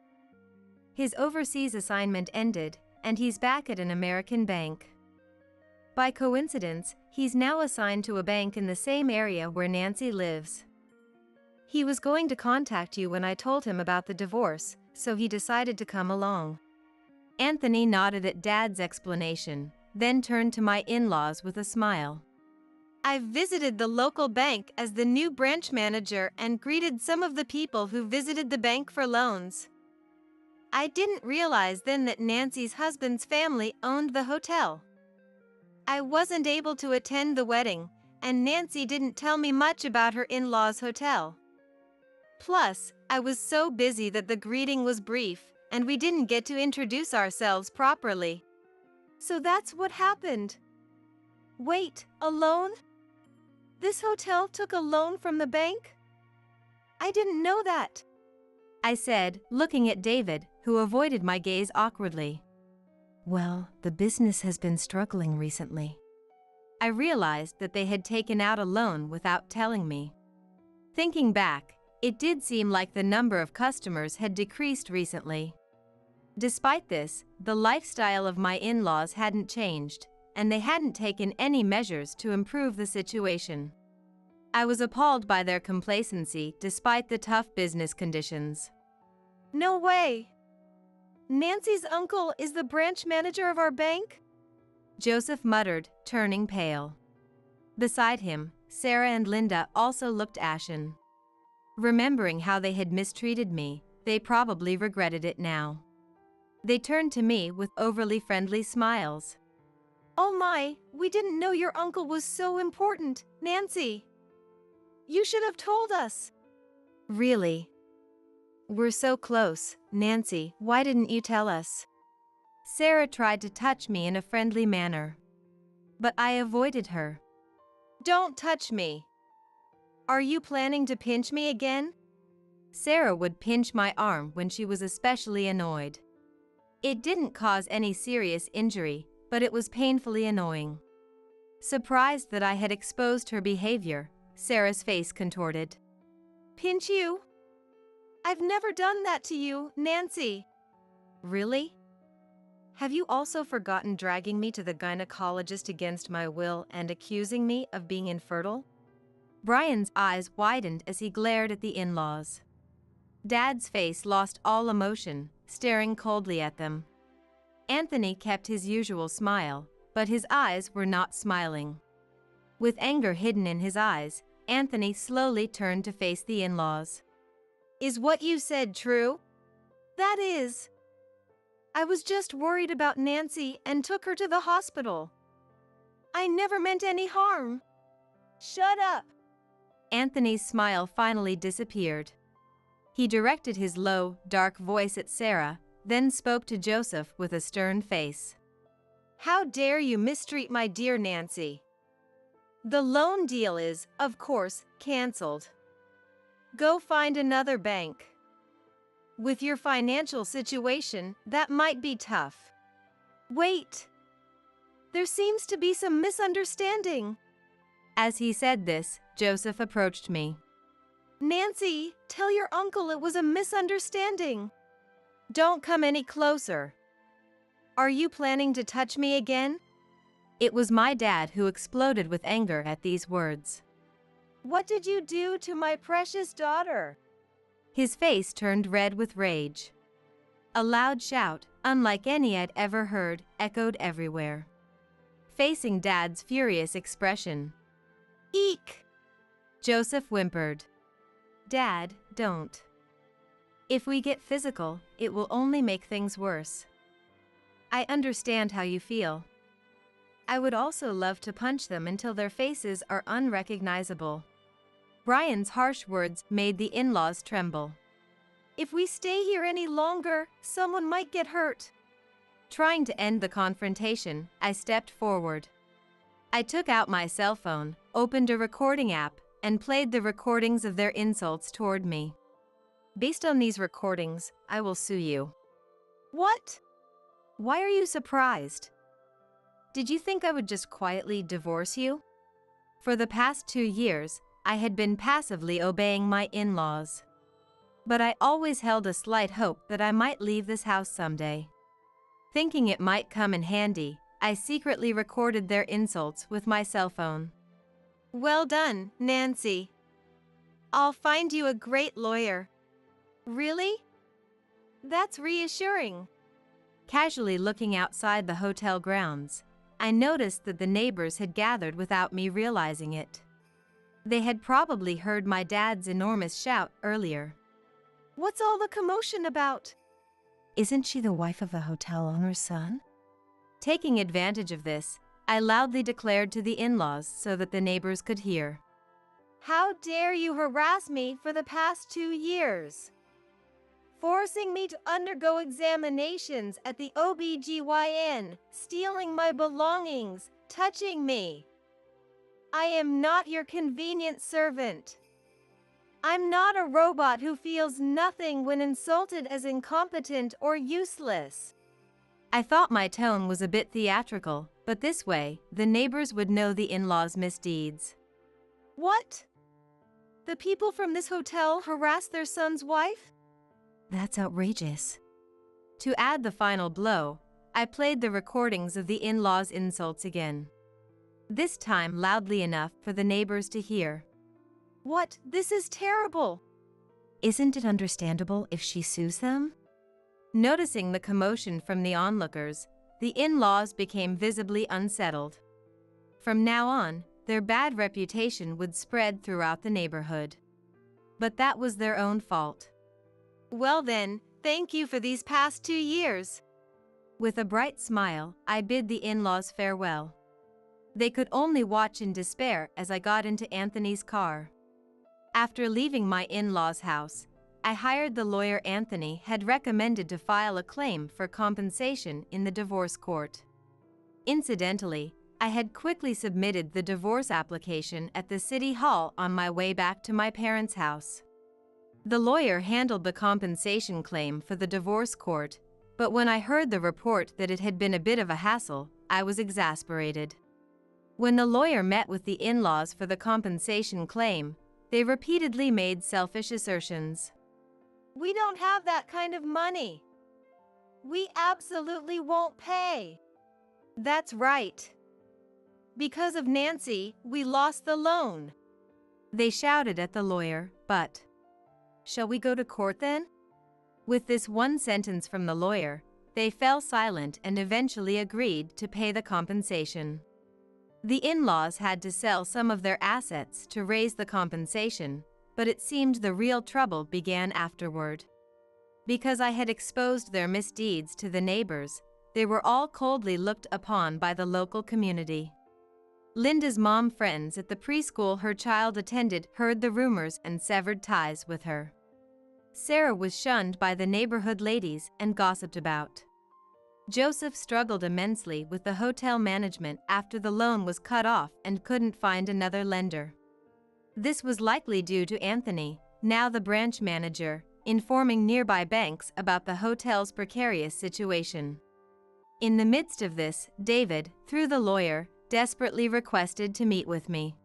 His overseas assignment ended, and he's back at an American bank. By coincidence, he's now assigned to a bank in the same area where Nancy lives. He was going to contact you when I told him about the divorce, so he decided to come along. Anthony nodded at Dad's explanation, then turned to my in-laws with a smile. "I've visited the local bank as the new branch manager and greeted some of the people who visited the bank for loans. I didn't realize then that Nancy's husband's family owned the hotel. I wasn't able to attend the wedding, and Nancy didn't tell me much about her in-laws' hotel. Plus, I was so busy that the greeting was brief, and we didn't get to introduce ourselves properly. So that's what happened." "Wait, a loan? This hotel took a loan from the bank? I didn't know that," I said, looking at David, who avoided my gaze awkwardly. Well, the business has been struggling recently. I realized that they had taken out a loan without telling me. Thinking back, it did seem like the number of customers had decreased recently. Despite this, the lifestyle of my in-laws hadn't changed, and they hadn't taken any measures to improve the situation. I was appalled by their complacency despite the tough business conditions. "No way! Nancy's uncle is the branch manager of our bank?" Joseph muttered, turning pale. Beside him, Sarah and Linda also looked ashen. Remembering how they had mistreated me, they probably regretted it now. They turned to me with overly friendly smiles. "Oh my, we didn't know your uncle was so important, Nancy. You should have told us." "Really? We're so close, Nancy, why didn't you tell us?" Sarah tried to touch me in a friendly manner, but I avoided her. "Don't touch me. Are you planning to pinch me again?" Sarah would pinch my arm when she was especially annoyed. It didn't cause any serious injury, but it was painfully annoying. Surprised that I had exposed her behavior, Sarah's face contorted. "Pinch you? I've never done that to you, Nancy." "Really? Have you also forgotten dragging me to the gynecologist against my will and accusing me of being infertile?" Brian's eyes widened as he glared at the in-laws. Dad's face lost all emotion, staring coldly at them. Anthony kept his usual smile, but his eyes were not smiling. With anger hidden in his eyes, Anthony slowly turned to face the in-laws. "Is what you said true?" "That is. I was just worried about Nancy and took her to the hospital. I never meant any harm." "Shut up." Anthony's smile finally disappeared. He directed his low, dark voice at Sarah, then spoke to Joseph with a stern face. "How dare you mistreat my dear Nancy? The loan deal is, of course, canceled. Go find another bank. With your financial situation, that might be tough." "Wait. There seems to be some misunderstanding." As he said this, Joseph approached me. "Nancy, tell your uncle it was a misunderstanding." "Don't come any closer. Are you planning to touch me again?" It was my dad who exploded with anger at these words. "What did you do to my precious daughter?" His face turned red with rage. A loud shout, unlike any I'd ever heard, echoed everywhere. Facing Dad's furious expression, Eek! Joseph whimpered. Dad, don't. If we get physical, it will only make things worse. I understand how you feel. I would also love to punch them until their faces are unrecognizable. Brian's harsh words made the in-laws tremble. If we stay here any longer, someone might get hurt. Trying to end the confrontation, I stepped forward. I took out my cell phone, opened a recording app, and played the recordings of their insults toward me. Based on these recordings, I will sue you. What? Why are you surprised? Did you think I would just quietly divorce you? For the past 2 years, I had been passively obeying my in-laws. But I always held a slight hope that I might leave this house someday. Thinking it might come in handy, I secretly recorded their insults with my cell phone. Well done, Nancy. I'll find you a great lawyer. Really? That's reassuring. Casually looking outside the hotel grounds, I noticed that the neighbors had gathered without me realizing it. They had probably heard my dad's enormous shout earlier. What's all the commotion about? Isn't she the wife of the hotel owner's son? Taking advantage of this, I loudly declared to the in-laws so that the neighbors could hear. How dare you harass me for the past 2 years? Forcing me to undergo examinations at the OBGYN, stealing my belongings, touching me. I am not your convenient servant. I'm not a robot who feels nothing when insulted as incompetent or useless. I thought my tone was a bit theatrical, but this way, the neighbors would know the in-laws' misdeeds. What? The people from this hotel harassed their son's wife? That's outrageous. To add the final blow, I played the recordings of the in-laws' insults again. This time loudly enough for the neighbors to hear. What? This is terrible. Isn't it understandable if she sues them? Noticing the commotion from the onlookers, the in-laws became visibly unsettled. From now on, their bad reputation would spread throughout the neighborhood. But that was their own fault. Well then, thank you for these past 2 years. With a bright smile, I bid the in-laws farewell. They could only watch in despair as I got into Anthony's car. After leaving my in-laws' house, I hired the lawyer Anthony had recommended to file a claim for compensation in the divorce court. Incidentally, I had quickly submitted the divorce application at the city hall on my way back to my parents' house. The lawyer handled the compensation claim for the divorce court, but when I heard the report that it had been a bit of a hassle, I was exasperated. When the lawyer met with the in-laws for the compensation claim, they repeatedly made selfish assertions. We don't have that kind of money. We absolutely won't pay. That's right. Because of Nancy, we lost the loan. They shouted at the lawyer, but, "Shall we go to court then?" With this one sentence from the lawyer, they fell silent and eventually agreed to pay the compensation. The in-laws had to sell some of their assets to raise the compensation, but it seemed the real trouble began afterward. Because I had exposed their misdeeds to the neighbors, they were all coldly looked upon by the local community. Linda's mom friends at the preschool her child attended heard the rumors and severed ties with her. Sarah was shunned by the neighborhood ladies and gossiped about. Joseph struggled immensely with the hotel management after the loan was cut off and couldn't find another lender. This was likely due to Anthony, now the branch manager, informing nearby banks about the hotel's precarious situation. In the midst of this, David, through the lawyer, desperately requested to meet with me.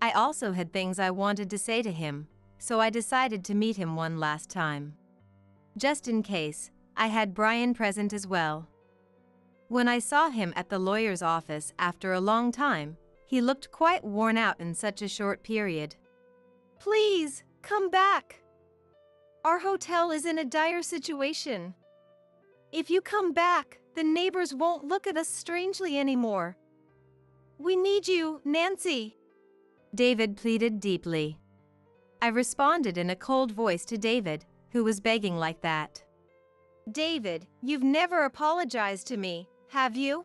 I also had things I wanted to say to him, so I decided to meet him one last time. Just in case, I had Brian present as well. When I saw him at the lawyer's office after a long time, he looked quite worn out in such a short period. Please, come back. Our hotel is in a dire situation. If you come back, the neighbors won't look at us strangely anymore. We need you, Nancy. David pleaded deeply. I responded in a cold voice to David, who was begging like that. David, you've never apologized to me, have you?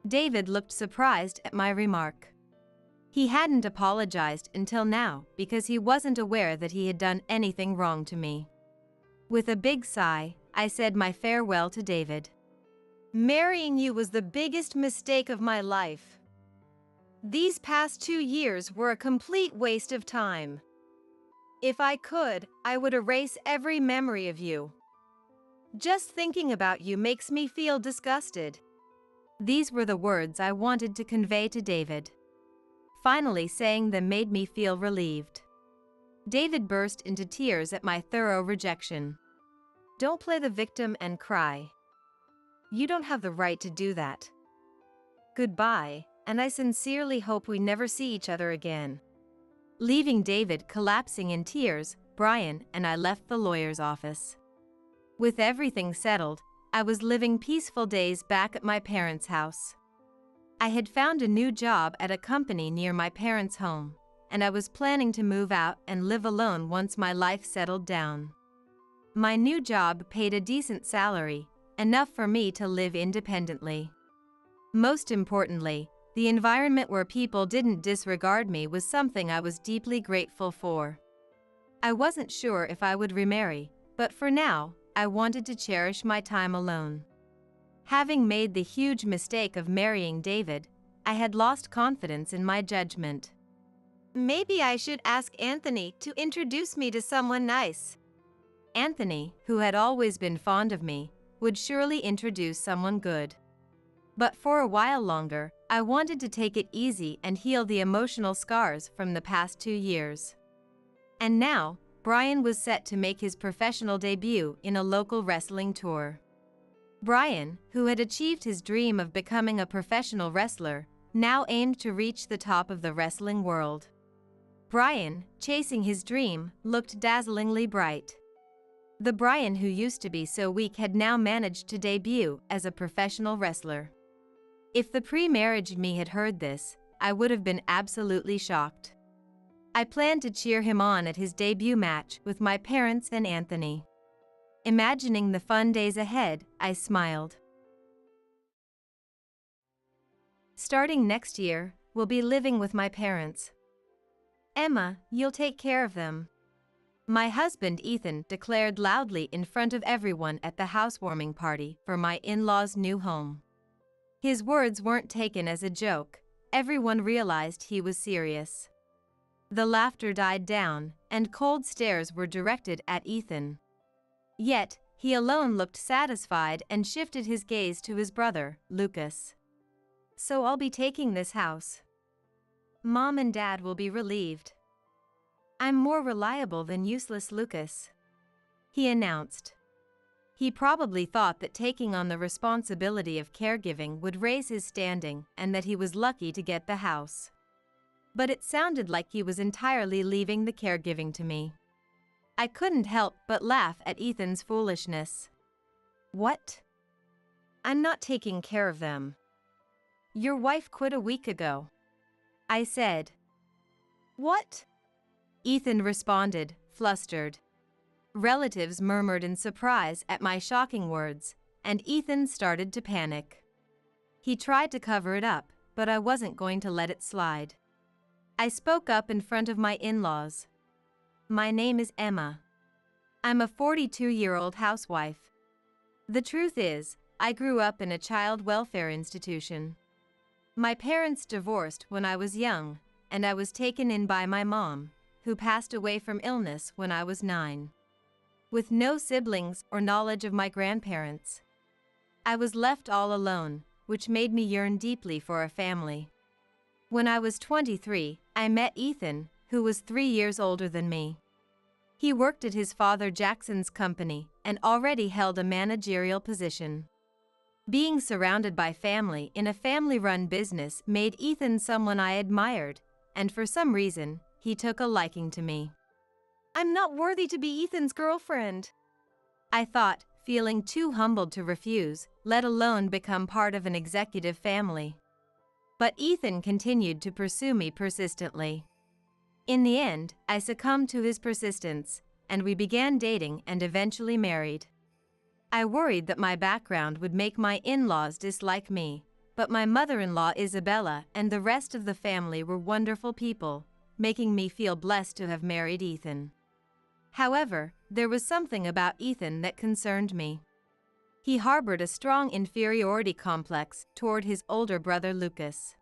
David looked surprised at my remark. He hadn't apologized until now because he wasn't aware that he had done anything wrong to me. With a big sigh, I said my farewell to David. Marrying you was the biggest mistake of my life. These past 2 years were a complete waste of time. If I could, I would erase every memory of you. Just thinking about you makes me feel disgusted. These were the words I wanted to convey to David. Finally saying them made me feel relieved. David burst into tears at my thorough rejection. Don't play the victim and cry. You don't have the right to do that. Goodbye, and I sincerely hope we never see each other again. Leaving David collapsing in tears, Brian and I left the lawyer's office. With everything settled, I was living peaceful days back at my parents' house. I had found a new job at a company near my parents' home, and I was planning to move out and live alone once my life settled down. My new job paid a decent salary, enough for me to live independently. Most importantly, the environment where people didn't disregard me was something I was deeply grateful for. I wasn't sure if I would remarry, but for now, I wanted to cherish my time alone. Having made the huge mistake of marrying David, I had lost confidence in my judgment. Maybe I should ask Anthony to introduce me to someone nice. Anthony, who had always been fond of me, would surely introduce someone good. But for a while longer, I wanted to take it easy and heal the emotional scars from the past 2 years. And now, Brian was set to make his professional debut in a local wrestling tour. Brian, who had achieved his dream of becoming a professional wrestler, now aimed to reach the top of the wrestling world. Brian, chasing his dream, looked dazzlingly bright. The Brian who used to be so weak had now managed to debut as a professional wrestler. If the pre-marriage me had heard this, I would have been absolutely shocked. I planned to cheer him on at his debut match with my parents and Anthony. Imagining the fun days ahead, I smiled. Starting next year, we'll be living with my parents. Emma, you'll take care of them. My husband Ethan declared loudly in front of everyone at the housewarming party for my in-laws' new home. His words weren't taken as a joke, everyone realized he was serious. The laughter died down, and cold stares were directed at Ethan. Yet, he alone looked satisfied and shifted his gaze to his brother, Lucas. So I'll be taking this house. Mom and Dad will be relieved. I'm more reliable than useless Lucas, he announced. He probably thought that taking on the responsibility of caregiving would raise his standing and that he was lucky to get the house. But it sounded like he was entirely leaving the caregiving to me. I couldn't help but laugh at Ethan's foolishness. What? I'm not taking care of them. Your wife quit a week ago, I said. What? Ethan responded, flustered. Relatives murmured in surprise at my shocking words, and Ethan started to panic. He tried to cover it up, but I wasn't going to let it slide. I spoke up in front of my in-laws. My name is Emma. I'm a 42-year-old housewife. The truth is, I grew up in a child welfare institution. My parents divorced when I was young, and I was taken in by my mom, who passed away from illness when I was 9. With no siblings or knowledge of my grandparents, I was left all alone, which made me yearn deeply for a family. When I was 23, I met Ethan, who was 3 years older than me. He worked at his father Jackson's company and already held a managerial position. Being surrounded by family in a family-run business made Ethan someone I admired, and for some reason, he took a liking to me. I'm not worthy to be Ethan's girlfriend, I thought, feeling too humbled to refuse, let alone become part of an executive family. But Ethan continued to pursue me persistently. In the end, I succumbed to his persistence, and we began dating and eventually married. I worried that my background would make my in-laws dislike me, but my mother-in-law Isabella and the rest of the family were wonderful people, making me feel blessed to have married Ethan. However, there was something about Ethan that concerned me. He harbored a strong inferiority complex toward his older brother Lucas.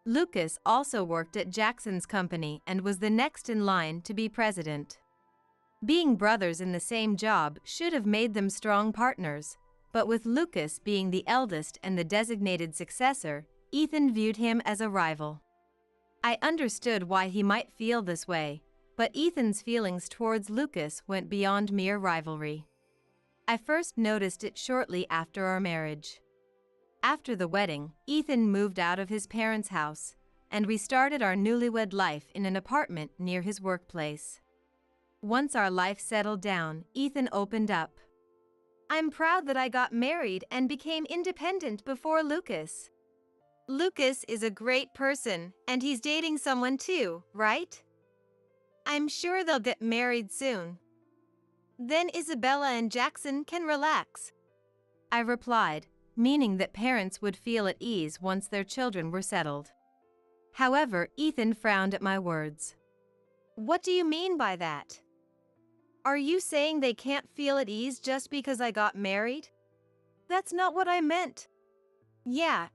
Lucas also worked at Jackson's company and was the next in line to be president. Being brothers in the same job should have made them strong partners, but with Lucas being the eldest and the designated successor, Ethan viewed him as a rival. I understood why he might feel this way, but Ethan's feelings towards Lucas went beyond mere rivalry. I first noticed it shortly after our marriage. After the wedding, Ethan moved out of his parents' house, and we started our newlywed life in an apartment near his workplace. Once our life settled down, Ethan opened up. I'm proud that I got married and became independent before Lucas. Lucas is a great person, and he's dating someone too, right? I'm sure they'll get married soon. Then Isabella and Jackson can relax. I replied, meaning that parents would feel at ease once their children were settled. However, Ethan frowned at my words. What do you mean by that? Are you saying they can't feel at ease just because I got married? That's not what I meant. Yeah,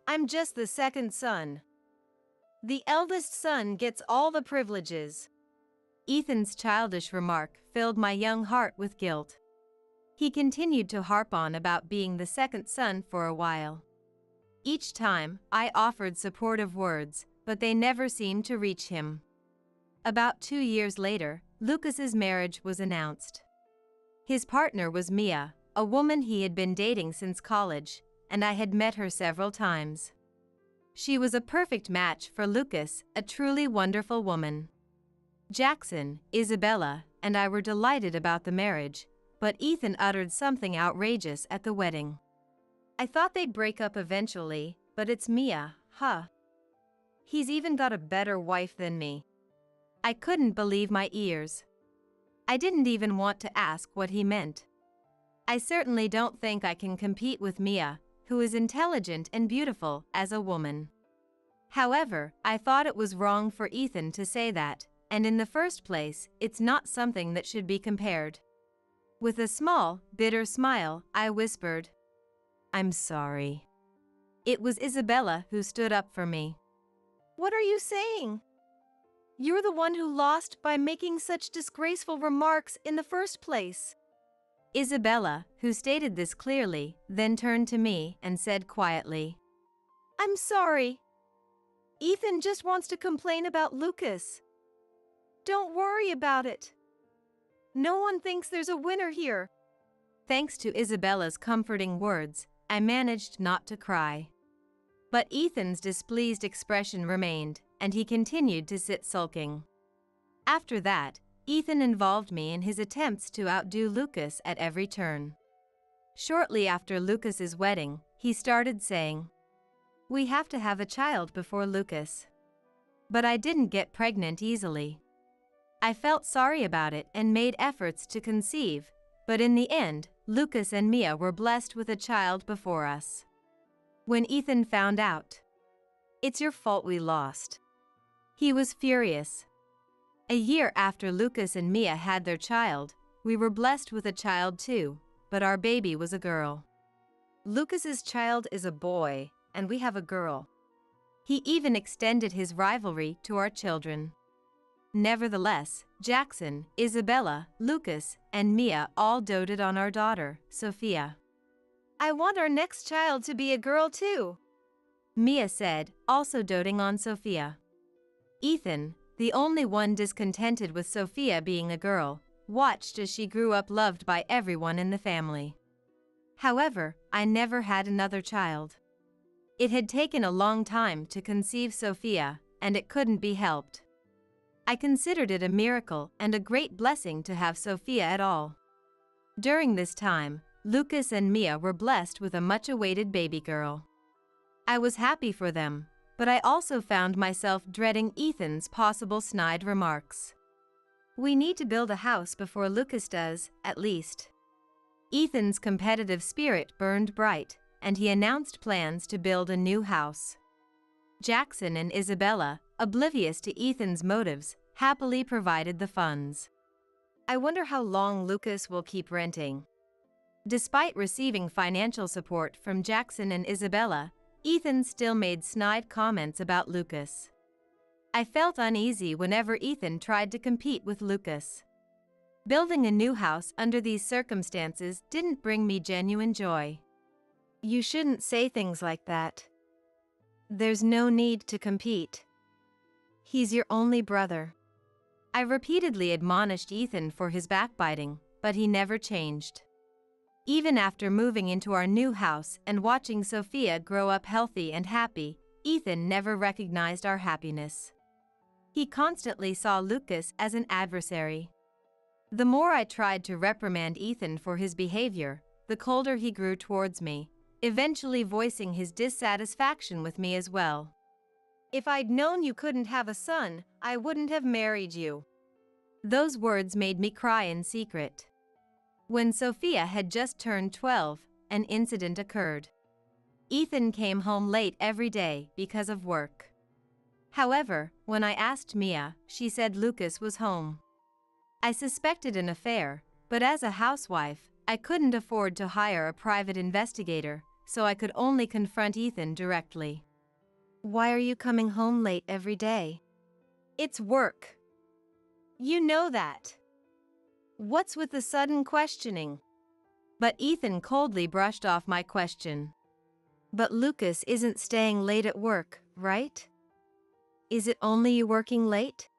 I'm just the second son. The eldest son gets all the privileges. Ethan's childish remark filled my young heart with guilt. He continued to harp on about being the second son for a while. Each time, I offered supportive words, but they never seemed to reach him. About 2 years later, Lucas's marriage was announced. His partner was Mia, a woman he had been dating since college, and I had met her several times. She was a perfect match for Lucas, a truly wonderful woman. Jackson, Isabella, and I were delighted about the marriage, but Ethan uttered something outrageous at the wedding. I thought they'd break up eventually, but it's Mia, huh? He's even got a better wife than me. I couldn't believe my ears. I didn't even want to ask what he meant. I certainly don't think I can compete with Mia, who is intelligent and beautiful as a woman. However, I thought it was wrong for Ethan to say that, and in the first place, it's not something that should be compared. With a small, bitter smile, I whispered, "I'm sorry." It was Isabella who stood up for me. What are you saying? You're the one who lost by making such disgraceful remarks in the first place. Isabella, who stated this clearly, then turned to me and said quietly, I'm sorry. Ethan just wants to complain about Lucas. Don't worry about it. No one thinks there's a winner here. Thanks to Isabella's comforting words, I managed not to cry. But Ethan's displeased expression remained, and he continued to sit sulking. After that, Ethan involved me in his attempts to outdo Lucas at every turn. Shortly after Lucas's wedding, he started saying, "We have to have a child before Lucas." But I didn't get pregnant easily. I felt sorry about it and made efforts to conceive, but in the end, Lucas and Mia were blessed with a child before us. When Ethan found out, "It's your fault we lost," he was furious. A year after Lucas and Mia had their child, we were blessed with a child too, but our baby was a girl. Lucas's child is a boy, and we have a girl. He even extended his rivalry to our children. Nevertheless, Jackson, Isabella, Lucas, and Mia all doted on our daughter, Sophia. I want our next child to be a girl too, Mia said, also doting on Sophia. Ethan, the only one discontented with Sophia being a girl, watched as she grew up loved by everyone in the family. However, I never had another child. It had taken a long time to conceive Sophia, and it couldn't be helped. I considered it a miracle and a great blessing to have Sophia at all. During this time, Lucas and Mia were blessed with a much-awaited baby girl. I was happy for them, but I also found myself dreading Ethan's possible snide remarks. "We need to build a house before Lucas does, at least." Ethan's competitive spirit burned bright, and he announced plans to build a new house. Jackson and Isabella, oblivious to Ethan's motives, happily provided the funds. I wonder how long Lucas will keep renting. Despite receiving financial support from Jackson and Isabella, Ethan still made snide comments about Lucas. I felt uneasy whenever Ethan tried to compete with Lucas. Building a new house under these circumstances didn't bring me genuine joy. You shouldn't say things like that. There's no need to compete. He's your only brother. I repeatedly admonished Ethan for his backbiting, but he never changed. Even after moving into our new house and watching Sophia grow up healthy and happy, Ethan never recognized our happiness. He constantly saw Lucas as an adversary. The more I tried to reprimand Ethan for his behavior, the colder he grew towards me, eventually voicing his dissatisfaction with me as well. If I'd known you couldn't have a son, I wouldn't have married you. Those words made me cry in secret. When Sophia had just turned 12, an incident occurred. Ethan came home late every day because of work. However, when I asked Mia, she said Lucas was home. I suspected an affair, but as a housewife, I couldn't afford to hire a private investigator, so I could only confront Ethan directly. Why are you coming home late every day? It's work. You know that. What's with the sudden questioning? But Ethan coldly brushed off my question. But Lucas isn't staying late at work, right? Is it only you working late?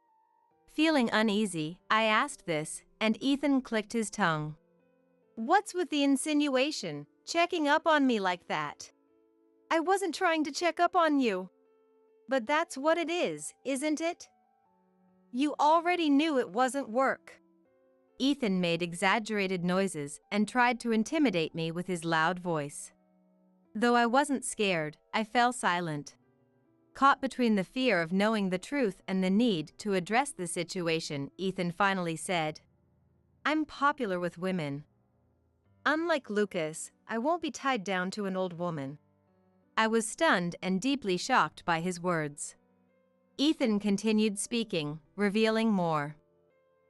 Feeling uneasy, I asked this, and Ethan clicked his tongue. What's with the insinuation, checking up on me like that? I wasn't trying to check up on you. But that's what it is, isn't it? You already knew it wasn't work. Ethan made exaggerated noises and tried to intimidate me with his loud voice. Though I wasn't scared, I fell silent. Caught between the fear of knowing the truth and the need to address the situation, Ethan finally said, "I'm popular with women. Unlike Lucas, I won't be tied down to an old woman." I was stunned and deeply shocked by his words. Ethan continued speaking, revealing more.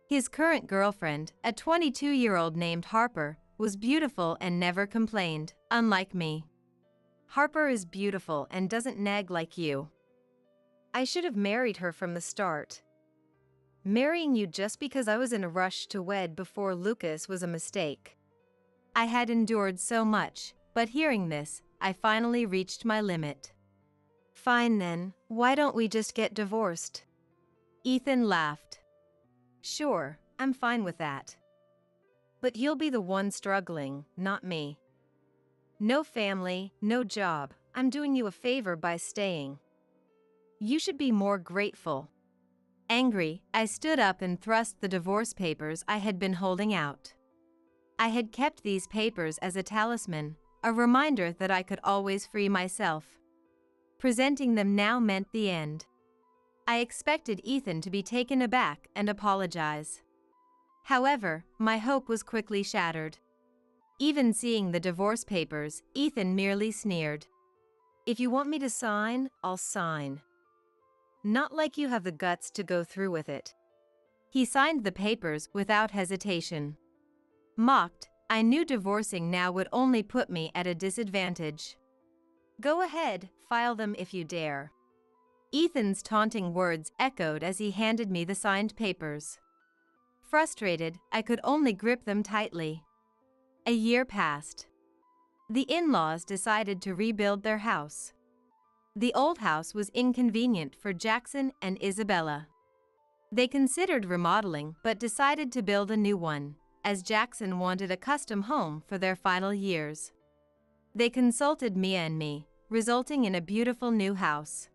His current girlfriend, a 22-year-old named Harper, was beautiful and never complained, unlike me. Harper is beautiful and doesn't nag like you. I should have married her from the start. Marrying you just because I was in a rush to wed before Lucas was a mistake. I had endured so much, but hearing this, I finally reached my limit. Fine then, why don't we just get divorced? Ethan laughed. Sure, I'm fine with that. But you'll be the one struggling, not me. No family, no job, I'm doing you a favor by staying. You should be more grateful. Angry, I stood up and thrust the divorce papers I had been holding out. I had kept these papers as a talisman, a reminder that I could always free myself. Presenting them now meant the end. I expected Ethan to be taken aback and apologize. However, my hope was quickly shattered. Even seeing the divorce papers, Ethan merely sneered. If you want me to sign, I'll sign. Not like you have the guts to go through with it. He signed the papers without hesitation. Mocked, I knew divorcing now would only put me at a disadvantage. Go ahead, file them if you dare. Ethan's taunting words echoed as he handed me the signed papers. Frustrated, I could only grip them tightly. A year passed. The in-laws decided to rebuild their house. The old house was inconvenient for Jackson and Isabella. They considered remodeling but decided to build a new one, as Jackson wanted a custom home for their final years. They consulted Mia and me, resulting in a beautiful new house.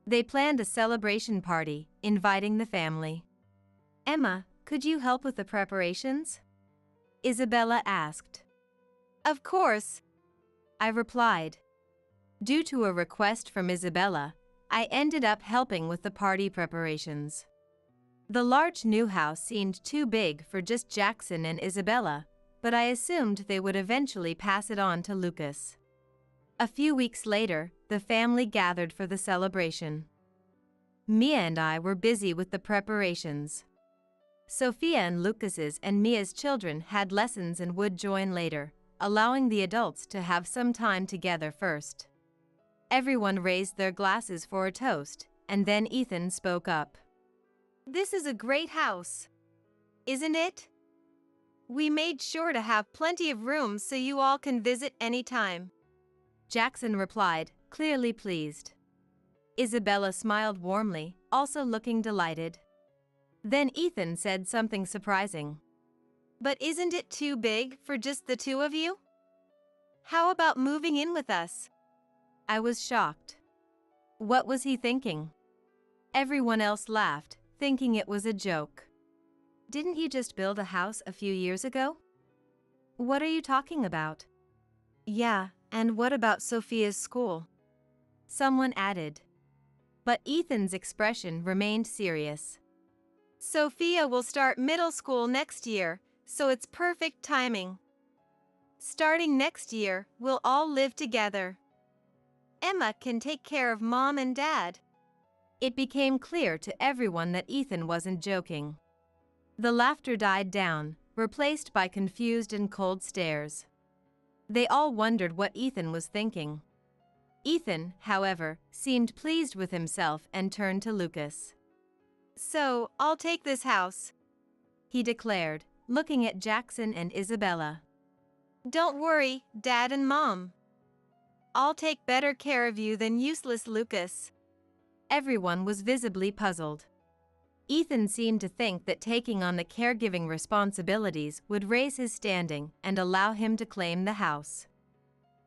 They planned a celebration party, inviting the family. Emma, could you help with the preparations? Isabella asked. Of course, I replied. Due to a request from Isabella, I ended up helping with the party preparations. The large new house seemed too big for just Jackson and Isabella, but I assumed they would eventually pass it on to Lucas. A few weeks later, the family gathered for the celebration. Mia and I were busy with the preparations. Sophia and Lucas's and Mia's children had lessons and would join later, allowing the adults to have some time together first. Everyone raised their glasses for a toast, and then Ethan spoke up. "This is a great house, isn't it? We made sure to have plenty of rooms so you all can visit anytime." Jackson replied, clearly pleased. Isabella smiled warmly, also looking delighted. Then Ethan said something surprising. "But isn't it too big for just the two of you? How about moving in with us?" I was shocked. What was he thinking? Everyone else laughed, thinking it was a joke. Didn't he just build a house a few years ago? What are you talking about? "Yeah, and what about Sophia's school?" Someone added. But Ethan's expression remained serious. "Sophia will start middle school next year, so it's perfect timing. Starting next year, we'll all live together. Emma can take care of Mom and Dad." It became clear to everyone that Ethan wasn't joking. The laughter died down, replaced by confused and cold stares. They all wondered what Ethan was thinking. Ethan, however, seemed pleased with himself and turned to Lucas. "So, I'll take this house," he declared, looking at Jackson and Isabella. "Don't worry, Dad and Mom. I'll take better care of you than useless Lucas." Everyone was visibly puzzled. Ethan seemed to think that taking on the caregiving responsibilities would raise his standing and allow him to claim the house.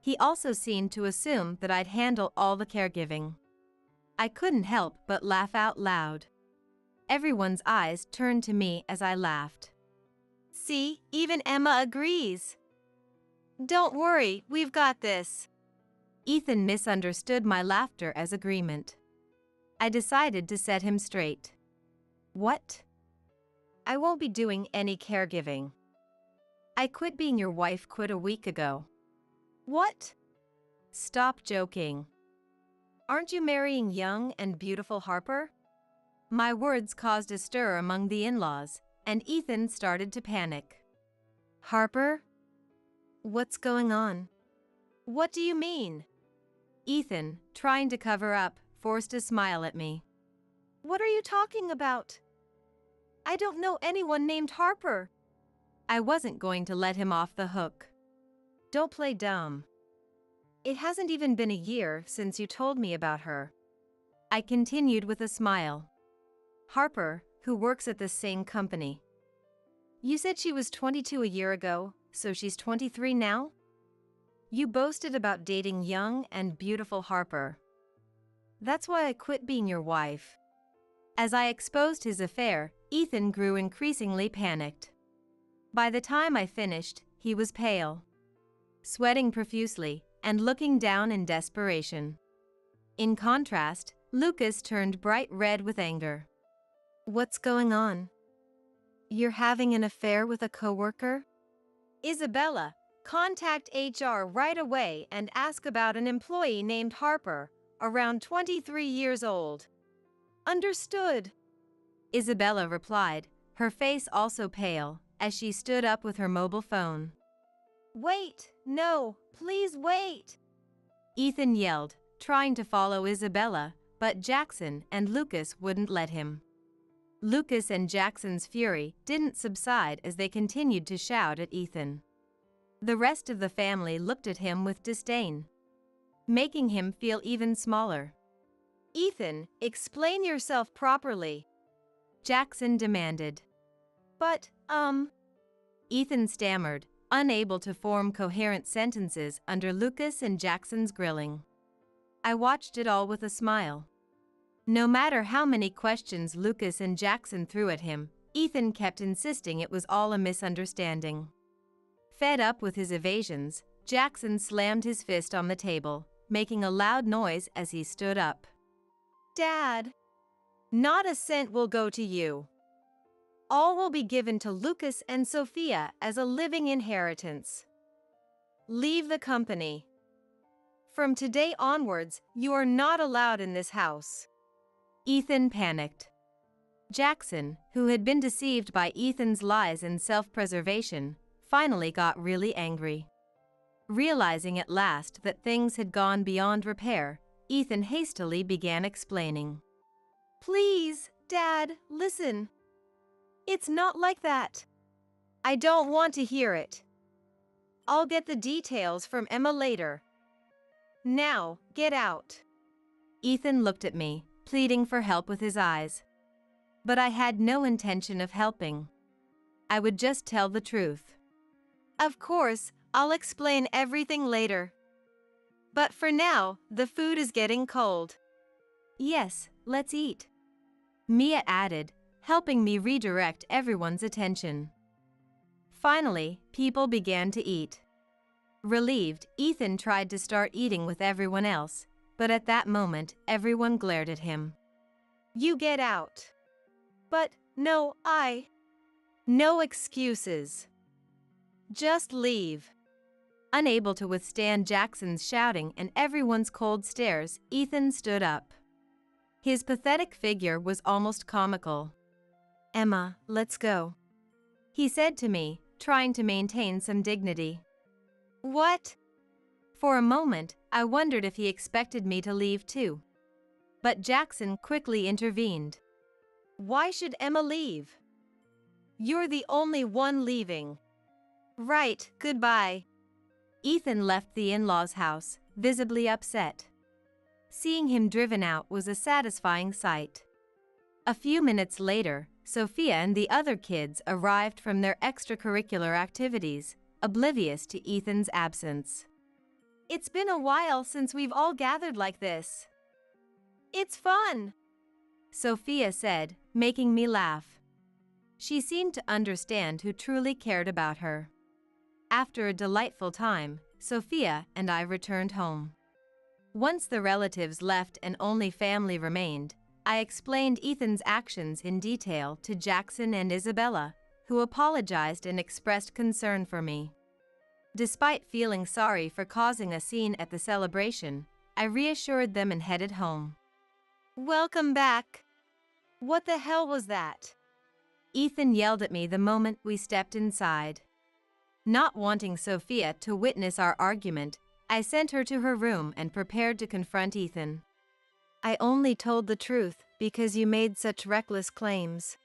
He also seemed to assume that I'd handle all the caregiving. I couldn't help but laugh out loud. Everyone's eyes turned to me as I laughed. "See, even Emma agrees. Don't worry, we've got this." Ethan misunderstood my laughter as agreement. I decided to set him straight. "What?" "I won't be doing any caregiving." "I quit being your wife a week ago." "What?" "Stop joking." "Aren't you marrying young and beautiful Harper?" My words caused a stir among the in-laws, and Ethan started to panic. "Harper? What's going on? What do you mean?" Ethan, trying to cover up, forced a smile at me. "What are you talking about? I don't know anyone named Harper." I wasn't going to let him off the hook. "Don't play dumb. It hasn't even been a year since you told me about her." I continued with a smile. "Harper, who works at the same company." "You said she was 22 a year ago, so she's 23 now?" "You boasted about dating young and beautiful Harper. That's why I quit being your wife." As I exposed his affair, Ethan grew increasingly panicked. By the time I finished, he was pale, sweating profusely, and looking down in desperation. In contrast, Lucas turned bright red with anger. "What's going on? You're having an affair with a coworker?" "Isabella, contact HR right away and ask about an employee named Harper, around 23 years old." "Understood," Isabella replied, her face also pale, as she stood up with her mobile phone. "Wait, no, please wait," Ethan yelled, trying to follow Isabella, but Jackson and Lucas wouldn't let him. Lucas and Jackson's fury didn't subside as they continued to shout at Ethan. The rest of the family looked at him with disdain, making him feel even smaller. "Ethan, explain yourself properly," Jackson demanded. "But, Ethan stammered, unable to form coherent sentences under Lucas and Jackson's grilling. I watched it all with a smile. No matter how many questions Lucas and Jackson threw at him, Ethan kept insisting it was all a misunderstanding. Fed up with his evasions, Jackson slammed his fist on the table, making a loud noise as he stood up. Dad. Not a cent will go to you. All will be given to Lucas and Sophia as a living inheritance. Leave the company. From today onwards, you are not allowed in this house. Ethan panicked. Jackson, who had been deceived by Ethan's lies and self-preservation, finally got really angry. Realizing at last that things had gone beyond repair, Ethan hastily began explaining. Please, Dad, listen. It's not like that. I don't want to hear it. I'll get the details from Emma later. Now, get out. Ethan looked at me, pleading for help with his eyes. But I had no intention of helping. I would just tell the truth. Of course, I'll explain everything later. But for now, the food is getting cold. Yes, let's eat. Mia added, helping me redirect everyone's attention. Finally, people began to eat. Relieved, Ethan tried to start eating with everyone else, but at that moment, everyone glared at him. You get out. But, no, No excuses. Just leave. Unable to withstand Jackson's shouting and everyone's cold stares, Ethan stood up. His pathetic figure was almost comical. Emma, let's go. He said to me, trying to maintain some dignity. What? For a moment, I wondered if he expected me to leave too. But Jackson quickly intervened. Why should Emma leave? You're the only one leaving. Right, goodbye. Ethan left the in-laws' house, visibly upset. Seeing him driven out was a satisfying sight. A few minutes later, Sophia and the other kids arrived from their extracurricular activities, oblivious to Ethan's absence. It's been a while since we've all gathered like this. It's fun, Sophia said, making me laugh. She seemed to understand who truly cared about her. After a delightful time, Sophia and I returned home. Once the relatives left and only family remained, I explained Ethan's actions in detail to Jackson and Isabella, who apologized and expressed concern for me. Despite feeling sorry for causing a scene at the celebration, I reassured them and headed home. Welcome back. What the hell was that? Ethan yelled at me the moment we stepped inside. Not wanting Sophia to witness our argument, I sent her to her room and prepared to confront Ethan. I only told the truth because you made such reckless claims.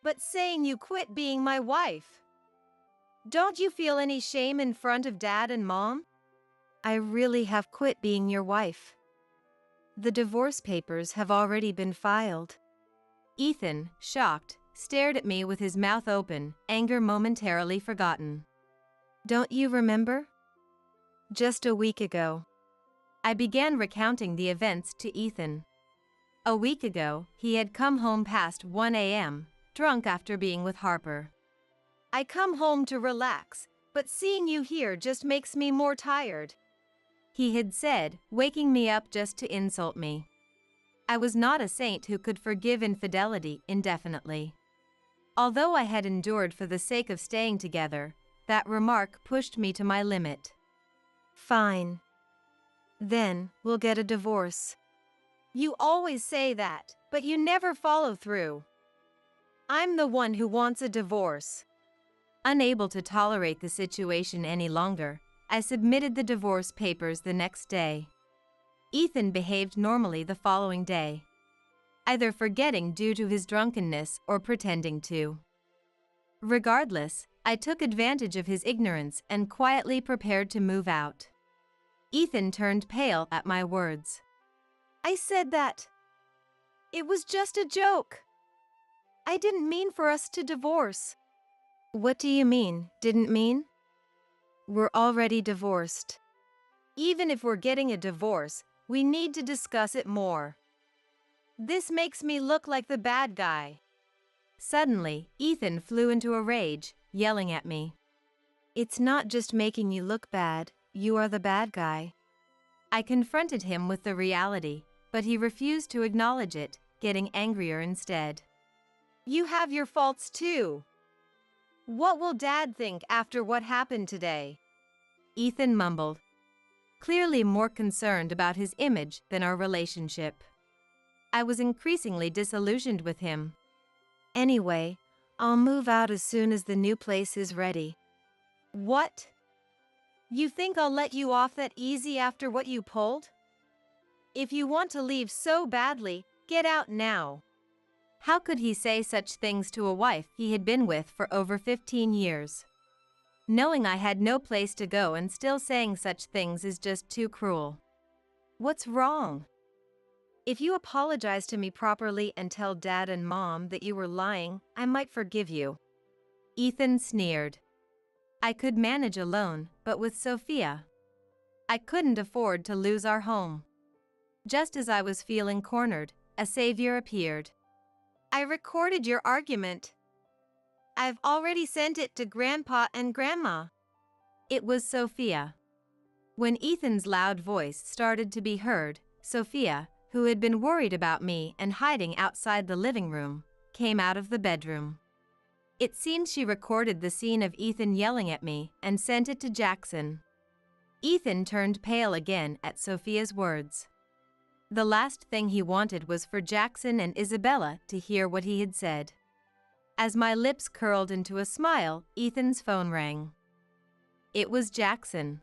But saying you quit being my wife. Don't you feel any shame in front of Dad and Mom? I really have quit being your wife. The divorce papers have already been filed. Ethan, shocked, stared at me with his mouth open, anger momentarily forgotten. Don't you remember? Just a week ago. I began recounting the events to Ethan. A week ago, he had come home past 1 a.m., drunk after being with Harper. I come home to relax, but seeing you here just makes me more tired, he had said, waking me up just to insult me. I was not a saint who could forgive infidelity indefinitely. Although I had endured for the sake of staying together, that remark pushed me to my limit. Fine. Then, we'll get a divorce. You always say that, but you never follow through. I'm the one who wants a divorce. Unable to tolerate the situation any longer, I submitted the divorce papers the next day. Ethan behaved normally the following day, either forgetting due to his drunkenness or pretending to. Regardless, I took advantage of his ignorance and quietly prepared to move out. Ethan turned pale at my words. I said that. It was just a joke. I didn't mean for us to divorce. What do you mean, didn't mean? We're already divorced. Even if we're getting a divorce, we need to discuss it more. This makes me look like the bad guy. Suddenly, Ethan flew into a rage, yelling at me. It's not just making you look bad, you are the bad guy. I confronted him with the reality, but he refused to acknowledge it, getting angrier instead. You have your faults too. What will Dad think after what happened today? Ethan mumbled, clearly more concerned about his image than our relationship. I was increasingly disillusioned with him. Anyway, I'll move out as soon as the new place is ready. What? You think I'll let you off that easy after what you pulled? If you want to leave so badly, get out now. How could he say such things to a wife he had been with for over 15 years? Knowing I had no place to go and still saying such things is just too cruel. What's wrong? If you apologize to me properly and tell Dad and Mom that you were lying, I might forgive you. Ethan sneered. I could manage alone, but with Sophia, I couldn't afford to lose our home. Just as I was feeling cornered, a savior appeared. I recorded your argument. I've already sent it to Grandpa and Grandma. It was Sophia. When Ethan's loud voice started to be heard, Sophia, who had been worried about me and hiding outside the living room, came out of the bedroom. It seems she recorded the scene of Ethan yelling at me and sent it to Jackson. Ethan turned pale again at Sophia's words. The last thing he wanted was for Jackson and Isabella to hear what he had said. As my lips curled into a smile, Ethan's phone rang. It was Jackson.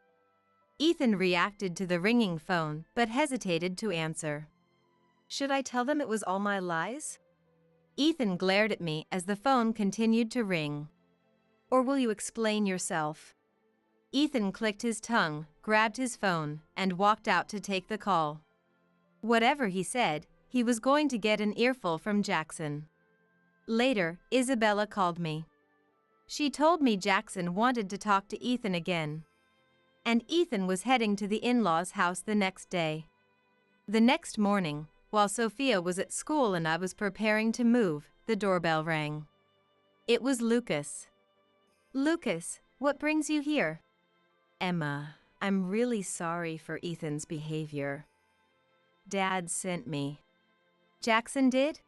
Ethan reacted to the ringing phone but hesitated to answer. Should I tell them it was all my lies? Ethan glared at me as the phone continued to ring. Or will you explain yourself? Ethan clicked his tongue, grabbed his phone, and walked out to take the call. Whatever he said, he was going to get an earful from Jackson. Later, Isabella called me. She told me Jackson wanted to talk to Ethan again. And Ethan was heading to the in-laws' house the next day. The next morning, while Sophia was at school and I was preparing to move, the doorbell rang. It was Lucas. Lucas, what brings you here? Emma, I'm really sorry for Ethan's behavior. Dad sent me. Jackson did?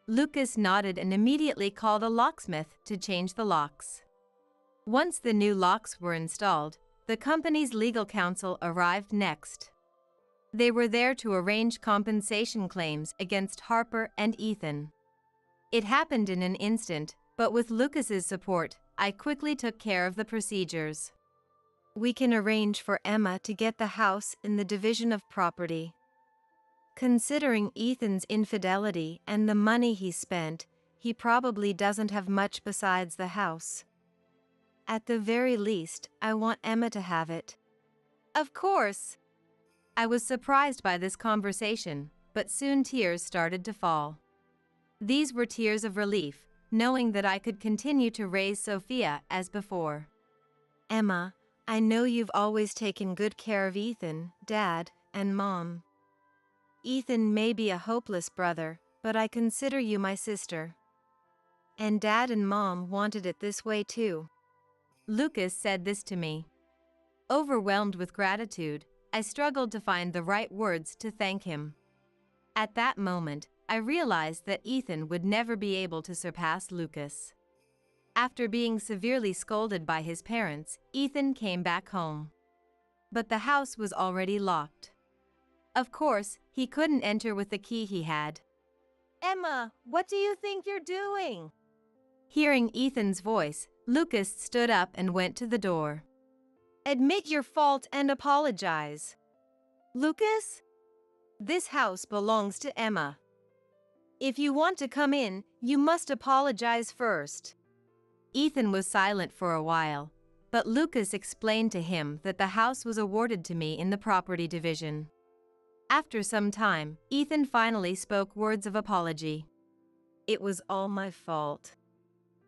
Lucas nodded and immediately called a locksmith to change the locks. Once the new locks were installed, the company's legal counsel arrived next. They were there to arrange compensation claims against Harper and Ethan. It happened in an instant, but with Lucas's support, I quickly took care of the procedures. We can arrange for Emma to get the house in the division of property. Considering Ethan's infidelity and the money he spent, he probably doesn't have much besides the house. At the very least, I want Emma to have it. Of course. I was surprised by this conversation, but soon tears started to fall. These were tears of relief, knowing that I could continue to raise Sophia as before. Emma, I know you've always taken good care of Ethan, Dad, and Mom. Ethan may be a hopeless brother, but I consider you my sister. And Dad and Mom wanted it this way too. Lucas said this to me. Overwhelmed with gratitude, I struggled to find the right words to thank him. At that moment, I realized that Ethan would never be able to surpass Lucas. After being severely scolded by his parents, Ethan came back home. But the house was already locked. Of course, he couldn't enter with the key he had. Emma, what do you think you're doing? Hearing Ethan's voice, Lucas stood up and went to the door. Admit your fault and apologize. Lucas? This house belongs to Emma. If you want to come in, you must apologize first. Ethan was silent for a while, but Lucas explained to him that the house was awarded to me in the property division. After some time, Ethan finally spoke words of apology. It was all my fault.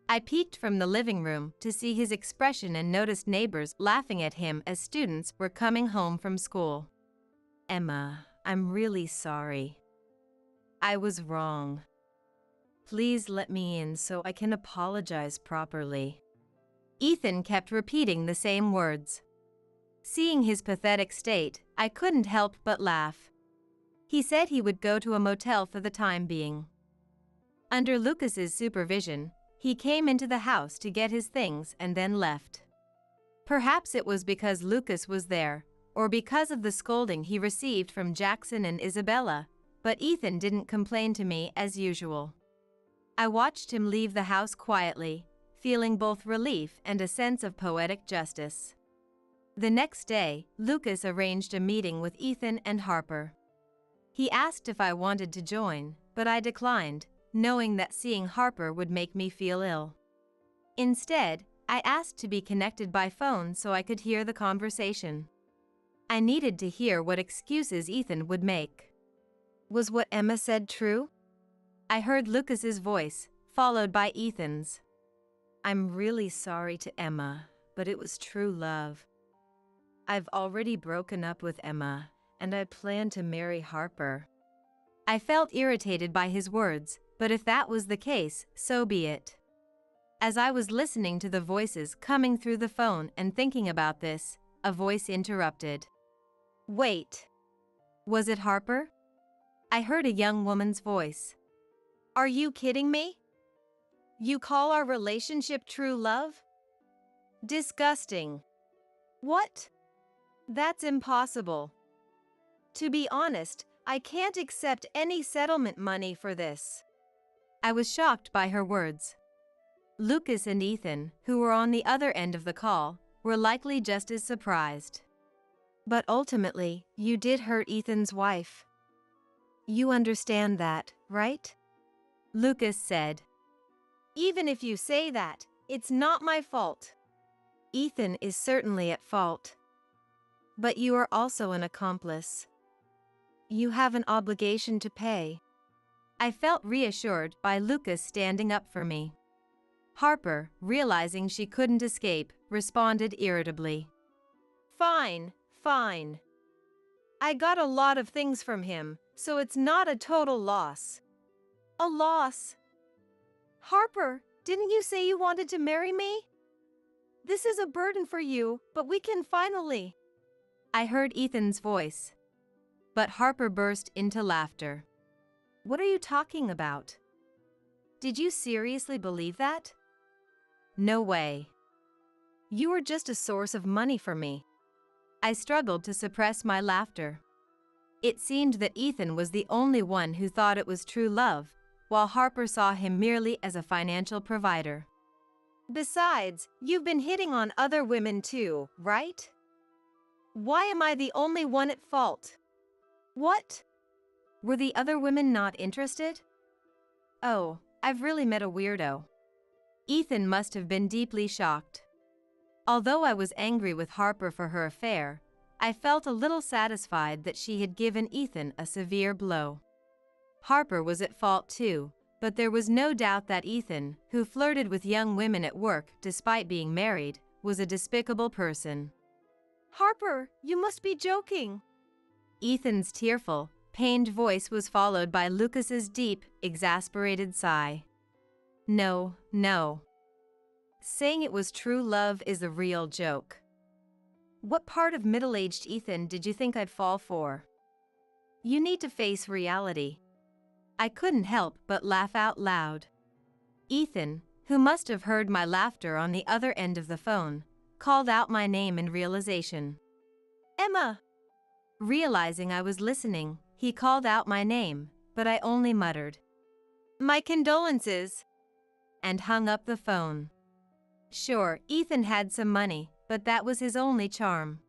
I peeked from the living room to see his expression and noticed neighbors laughing at him as students were coming home from school. Emma, I'm really sorry. I was wrong. Please let me in so I can apologize properly. Ethan kept repeating the same words. Seeing his pathetic state, I couldn't help but laugh. He said he would go to a motel for the time being. Under Lucas's supervision, he came into the house to get his things and then left. Perhaps it was because Lucas was there, or because of the scolding he received from Jackson and Isabella, but Ethan didn't complain to me as usual. I watched him leave the house quietly, feeling both relief and a sense of poetic justice. The next day, Lucas arranged a meeting with Ethan and Harper. He asked if I wanted to join, but I declined, knowing that seeing Harper would make me feel ill. Instead, I asked to be connected by phone so I could hear the conversation. I needed to hear what excuses Ethan would make. Was what Emma said true? I heard Lucas's voice, followed by Ethan's. I'm really sorry to Emma, but it was true love. I've already broken up with Emma, and I plan to marry Harper. I felt irritated by his words, but if that was the case, so be it. As I was listening to the voices coming through the phone and thinking about this, a voice interrupted. Wait. Was it Harper? I heard a young woman's voice. Are you kidding me? You call our relationship true love? Disgusting. What? That's impossible. To be honest, I can't accept any settlement money for this. I was shocked by her words. Lucas and Ethan, who were on the other end of the call, were likely just as surprised. But ultimately, you did hurt Ethan's wife. You understand that, right? Lucas said. Even if you say that, it's not my fault. Ethan is certainly at fault. But you are also an accomplice. You have an obligation to pay. I felt reassured by Lucas standing up for me. Harper, realizing she couldn't escape, responded irritably. Fine, fine. I got a lot of things from him, so it's not a total loss. A loss? Harper, didn't you say you wanted to marry me? This is a burden for you, but we can finally. I heard Ethan's voice. But Harper burst into laughter. What are you talking about? Did you seriously believe that? No way. You were just a source of money for me. I struggled to suppress my laughter. It seemed that Ethan was the only one who thought it was true love, while Harper saw him merely as a financial provider. Besides, you've been hitting on other women too, right? Why am I the only one at fault? What? Were the other women not interested? Oh, I've really met a weirdo. Ethan must have been deeply shocked. Although I was angry with Harper for her affair, I felt a little satisfied that she had given Ethan a severe blow. Harper was at fault too, but there was no doubt that Ethan, who flirted with young women at work despite being married, was a despicable person. Harper, you must be joking. Ethan's tearful, pained voice was followed by Lucas's deep, exasperated sigh. No, no. Saying it was true love is a real joke. What part of middle-aged Ethan did you think I'd fall for? You need to face reality. I couldn't help but laugh out loud. Ethan, who must have heard my laughter on the other end of the phone, called out my name in realization. Emma! Realizing I was listening, he called out my name, but I only muttered, My condolences, and hung up the phone. Sure, Ethan had some money, but that was his only charm.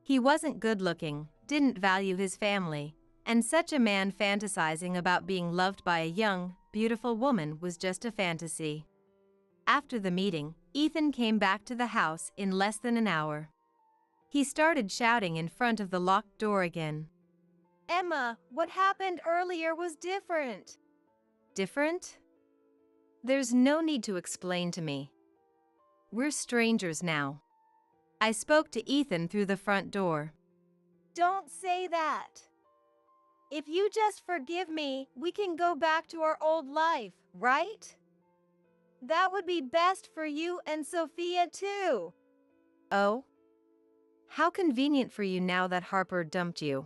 He wasn't good-looking, didn't value his family, and such a man fantasizing about being loved by a young, beautiful woman was just a fantasy. After the meeting, Ethan came back to the house in less than an hour. He started shouting in front of the locked door again. Emma, what happened earlier was different. Different? There's no need to explain to me. We're strangers now. I spoke to Ethan through the front door. Don't say that. If you just forgive me, we can go back to our old life, right? That would be best for you and Sophia too. Oh? How convenient for you now that Harper dumped you.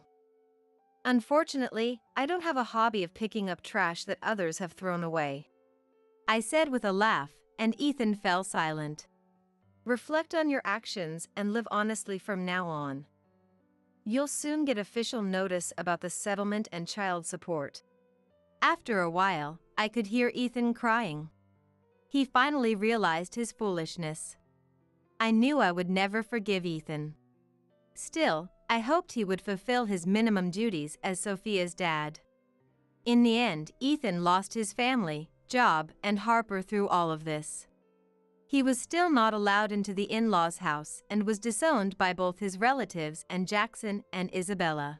Unfortunately, I don't have a hobby of picking up trash that others have thrown away, I said with a laugh, and Ethan fell silent. Reflect on your actions and live honestly from now on. You'll soon get official notice about the settlement and child support. After a while, I could hear Ethan crying. He finally realized his foolishness. I knew I would never forgive Ethan. Still, I hoped he would fulfill his minimum duties as Sophia's dad. In the end, Ethan lost his family, job, and Harper through all of this. He was still not allowed into the in-laws' house and was disowned by both his relatives and Jackson and Isabella.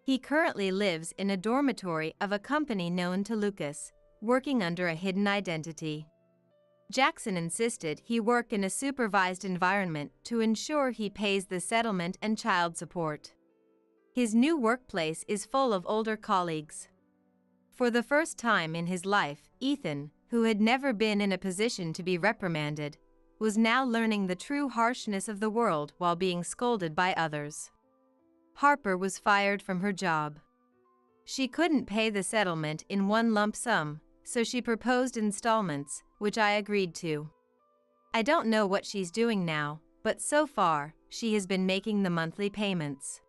He currently lives in a dormitory of a company known to Lucas, working under a hidden identity. Jackson insisted he work in a supervised environment to ensure he pays the settlement and child support. His new workplace is full of older colleagues. For the first time in his life, Ethan, who had never been in a position to be reprimanded, was now learning the true harshness of the world while being scolded by others. Harper was fired from her job. She couldn't pay the settlement in one lump sum, so she proposed installments, which I agreed to. I don't know what she's doing now, but so far, she has been making the monthly payments.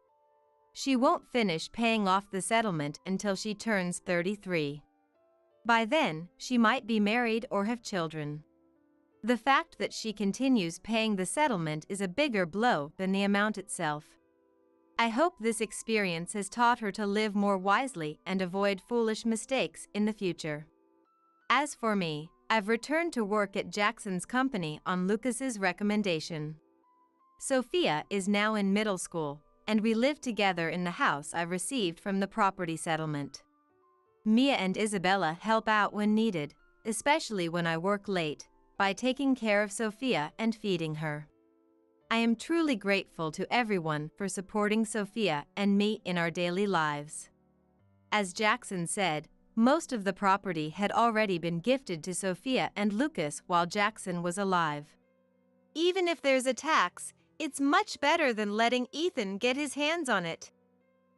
She won't finish paying off the settlement until she turns 33. By then, she might be married or have children. The fact that she continues paying the settlement is a bigger blow than the amount itself. I hope this experience has taught her to live more wisely and avoid foolish mistakes in the future. As for me, I've returned to work at Jackson's company on Lucas's recommendation. Sophia is now in middle school, and we live together in the house I received from the property settlement. Mia and Isabella help out when needed, especially when I work late, by taking care of Sophia and feeding her. I am truly grateful to everyone for supporting Sophia and me in our daily lives. As Jackson said, most of the property had already been gifted to Sophia and Lucas while Jackson was alive. Even if there's a tax, it's much better than letting Ethan get his hands on it,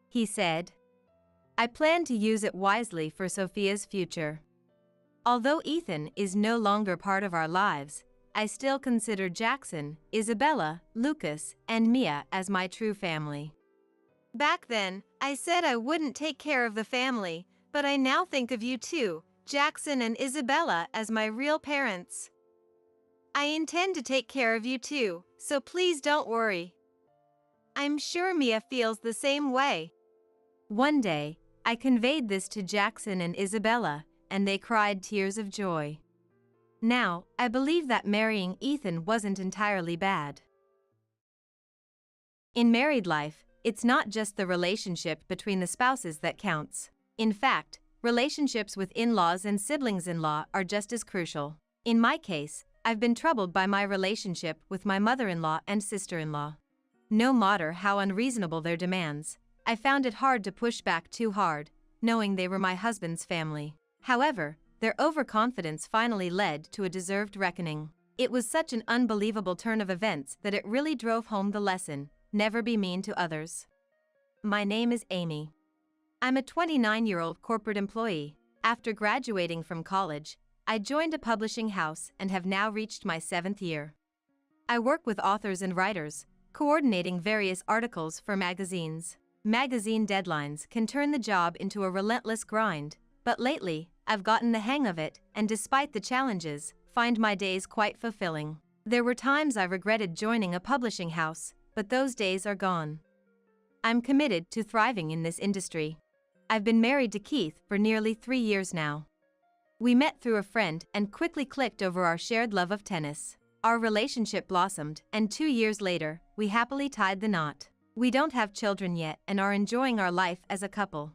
he said. I plan to use it wisely for Sophia's future. Although Ethan is no longer part of our lives, I still consider Jackson, Isabella, Lucas, and Mia as my true family. Back then, I said I wouldn't take care of the family, but I now think of you two, Jackson and Isabella, as my real parents. I intend to take care of you too, so please don't worry. I'm sure Mia feels the same way. One day, I conveyed this to Jackson and Isabella, and they cried tears of joy. Now, I believe that marrying Ethan wasn't entirely bad. In married life, it's not just the relationship between the spouses that counts. In fact, relationships with in-laws and siblings-in-law are just as crucial. In my case, I've been troubled by my relationship with my mother-in-law and sister-in-law. No matter how unreasonable their demands, I found it hard to push back too hard, knowing they were my husband's family. However, their overconfidence finally led to a deserved reckoning. It was such an unbelievable turn of events that it really drove home the lesson: never be mean to others. My name is Amy. I'm a 29-year-old corporate employee. After graduating from college, I joined a publishing house and have now reached my 7th year. I work with authors and writers, coordinating various articles for magazines. Magazine deadlines can turn the job into a relentless grind, but lately, I've gotten the hang of it, and despite the challenges, find my days quite fulfilling. There were times I regretted joining a publishing house, but those days are gone. I'm committed to thriving in this industry. I've been married to Keith for nearly 3 years now. We met through a friend and quickly clicked over our shared love of tennis. Our relationship blossomed, and 2 years later, we happily tied the knot. We don't have children yet and are enjoying our life as a couple.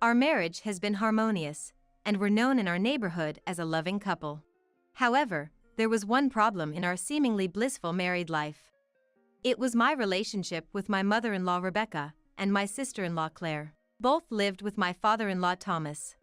Our marriage has been harmonious, and we're known in our neighborhood as a loving couple. However, there was one problem in our seemingly blissful married life. It was my relationship with my mother-in-law Rebecca and my sister-in-law Claire. Both lived with my father-in-law Thomas.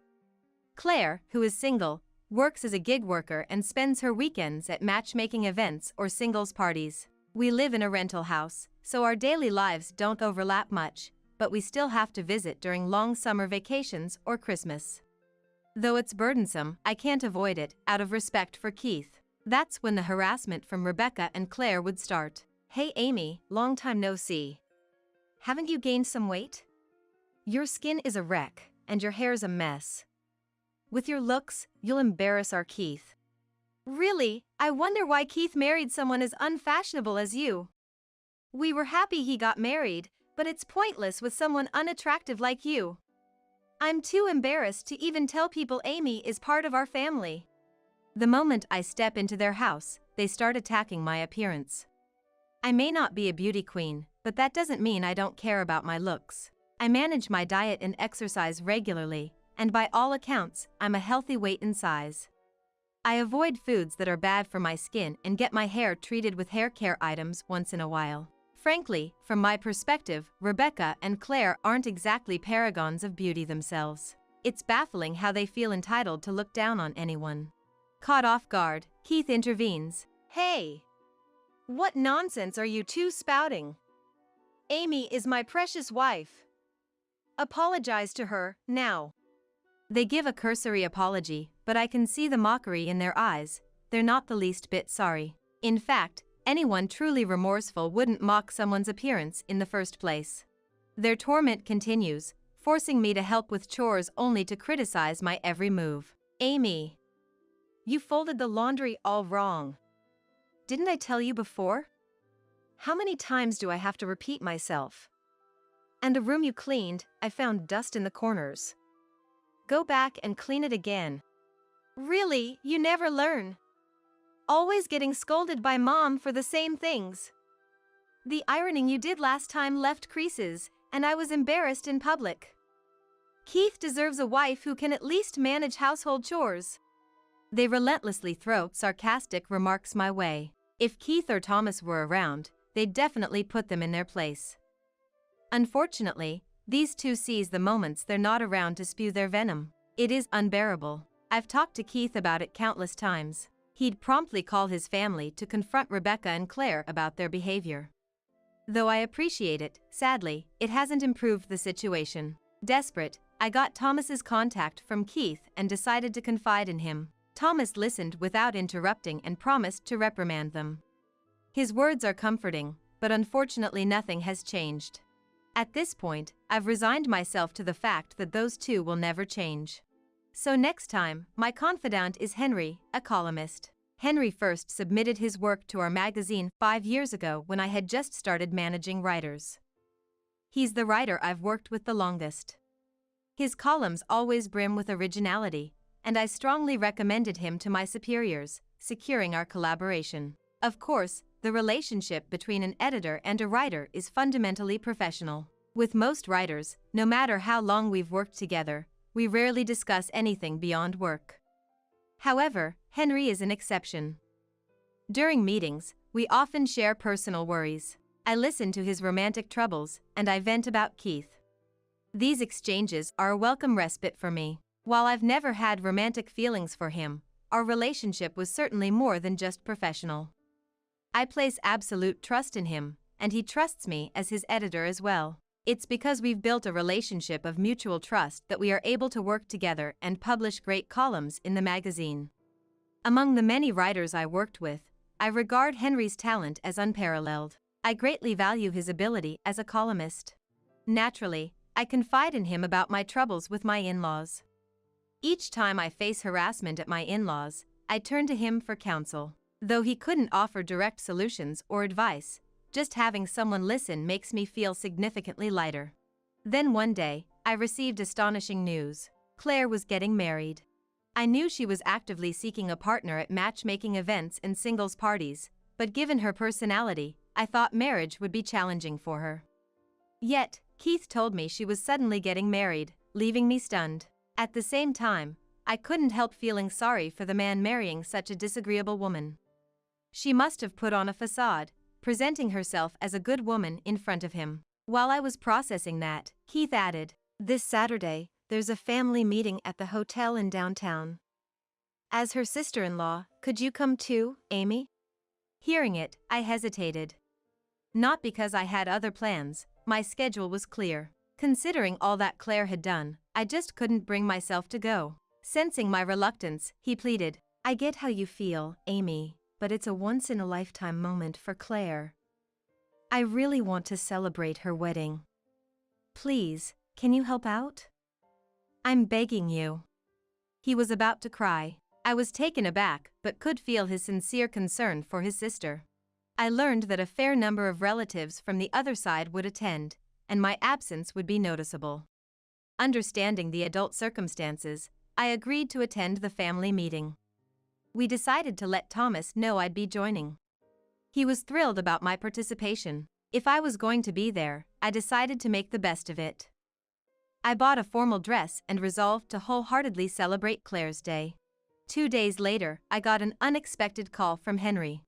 Claire, who is single, works as a gig worker and spends her weekends at matchmaking events or singles parties. We live in a rental house, so our daily lives don't overlap much, but we still have to visit during long summer vacations or Christmas. Though it's burdensome, I can't avoid it, out of respect for Keith. That's when the harassment from Rebecca and Claire would start. "Hey Amy, long time no see. Haven't you gained some weight? Your skin is a wreck, and your hair's a mess. With your looks, you'll embarrass our Keith." Really, I wonder why Keith married someone as unfashionable as you. We were happy he got married, but it's pointless with someone unattractive like you. I'm too embarrassed to even tell people Amy is part of our family. The moment I step into their house, they start attacking my appearance. I may not be a beauty queen, but that doesn't mean I don't care about my looks. I manage my diet and exercise regularly, and by all accounts, I'm a healthy weight and size. I avoid foods that are bad for my skin and get my hair treated with hair care items once in a while. Frankly, from my perspective, Rebecca and Claire aren't exactly paragons of beauty themselves. It's baffling how they feel entitled to look down on anyone. Caught off guard, Keith intervenes. "Hey! What nonsense are you two spouting? Amy is my precious wife. Apologize to her, now." They give a cursory apology, but I can see the mockery in their eyes. They're not the least bit sorry. In fact, anyone truly remorseful wouldn't mock someone's appearance in the first place. Their torment continues, forcing me to help with chores only to criticize my every move. "Amy, you folded the laundry all wrong. Didn't I tell you before? How many times do I have to repeat myself? And the room you cleaned, I found dust in the corners. Go back and clean it again. Really, you never learn. Always getting scolded by Mom for the same things. The ironing you did last time left creases, and I was embarrassed in public. Keith deserves a wife who can at least manage household chores." They relentlessly throw sarcastic remarks my way. If Keith or Thomas were around, they'd definitely put them in their place. Unfortunately, these two seize the moments they're not around to spew their venom. It is unbearable. I've talked to Keith about it countless times. He'd promptly call his family to confront Rebecca and Claire about their behavior. Though I appreciate it, sadly, it hasn't improved the situation. Desperate, I got Thomas's contact from Keith and decided to confide in him. Thomas listened without interrupting and promised to reprimand them. His words are comforting, but unfortunately nothing has changed. At this point, I've resigned myself to the fact that those two will never change. So next time, my confidant is Henry, a columnist. Henry first submitted his work to our magazine 5 years ago when I had just started managing writers. He's the writer I've worked with the longest. His columns always brim with originality, and I strongly recommended him to my superiors, securing our collaboration. Of course, the relationship between an editor and a writer is fundamentally professional. With most writers, no matter how long we've worked together, we rarely discuss anything beyond work. However, Henry is an exception. During meetings, we often share personal worries. I listen to his romantic troubles, and I vent about Keith. These exchanges are a welcome respite for me. While I've never had romantic feelings for him, our relationship was certainly more than just professional. I place absolute trust in him, and he trusts me as his editor as well. It's because we've built a relationship of mutual trust that we are able to work together and publish great columns in the magazine. Among the many writers I worked with, I regard Henry's talent as unparalleled. I greatly value his ability as a columnist. Naturally, I confide in him about my troubles with my in-laws. Each time I face harassment at my in-laws, I turn to him for counsel. Though he couldn't offer direct solutions or advice, just having someone listen makes me feel significantly lighter. Then one day, I received astonishing news. Claire was getting married. I knew she was actively seeking a partner at matchmaking events and singles parties, but given her personality, I thought marriage would be challenging for her. Yet, Keith told me she was suddenly getting married, leaving me stunned. At the same time, I couldn't help feeling sorry for the man marrying such a disagreeable woman. She must have put on a facade, presenting herself as a good woman in front of him. While I was processing that, Keith added, "This Saturday, there's a family meeting at the hotel in downtown. As her sister-in-law, could you come too, Amy?" Hearing it, I hesitated. Not because I had other plans, my schedule was clear. Considering all that Claire had done, I just couldn't bring myself to go. Sensing my reluctance, he pleaded, "I get how you feel, Amy, but it's a once-in-a-lifetime moment for Claire. I really want to celebrate her wedding. Please, can you help out? I'm begging you." He was about to cry. I was taken aback but could feel his sincere concern for his sister. I learned that a fair number of relatives from the other side would attend, and my absence would be noticeable. Understanding the adult circumstances, I agreed to attend the family meeting. We decided to let Thomas know I'd be joining. He was thrilled about my participation. If I was going to be there, I decided to make the best of it. I bought a formal dress and resolved to wholeheartedly celebrate Claire's day. 2 days later, I got an unexpected call from Henry.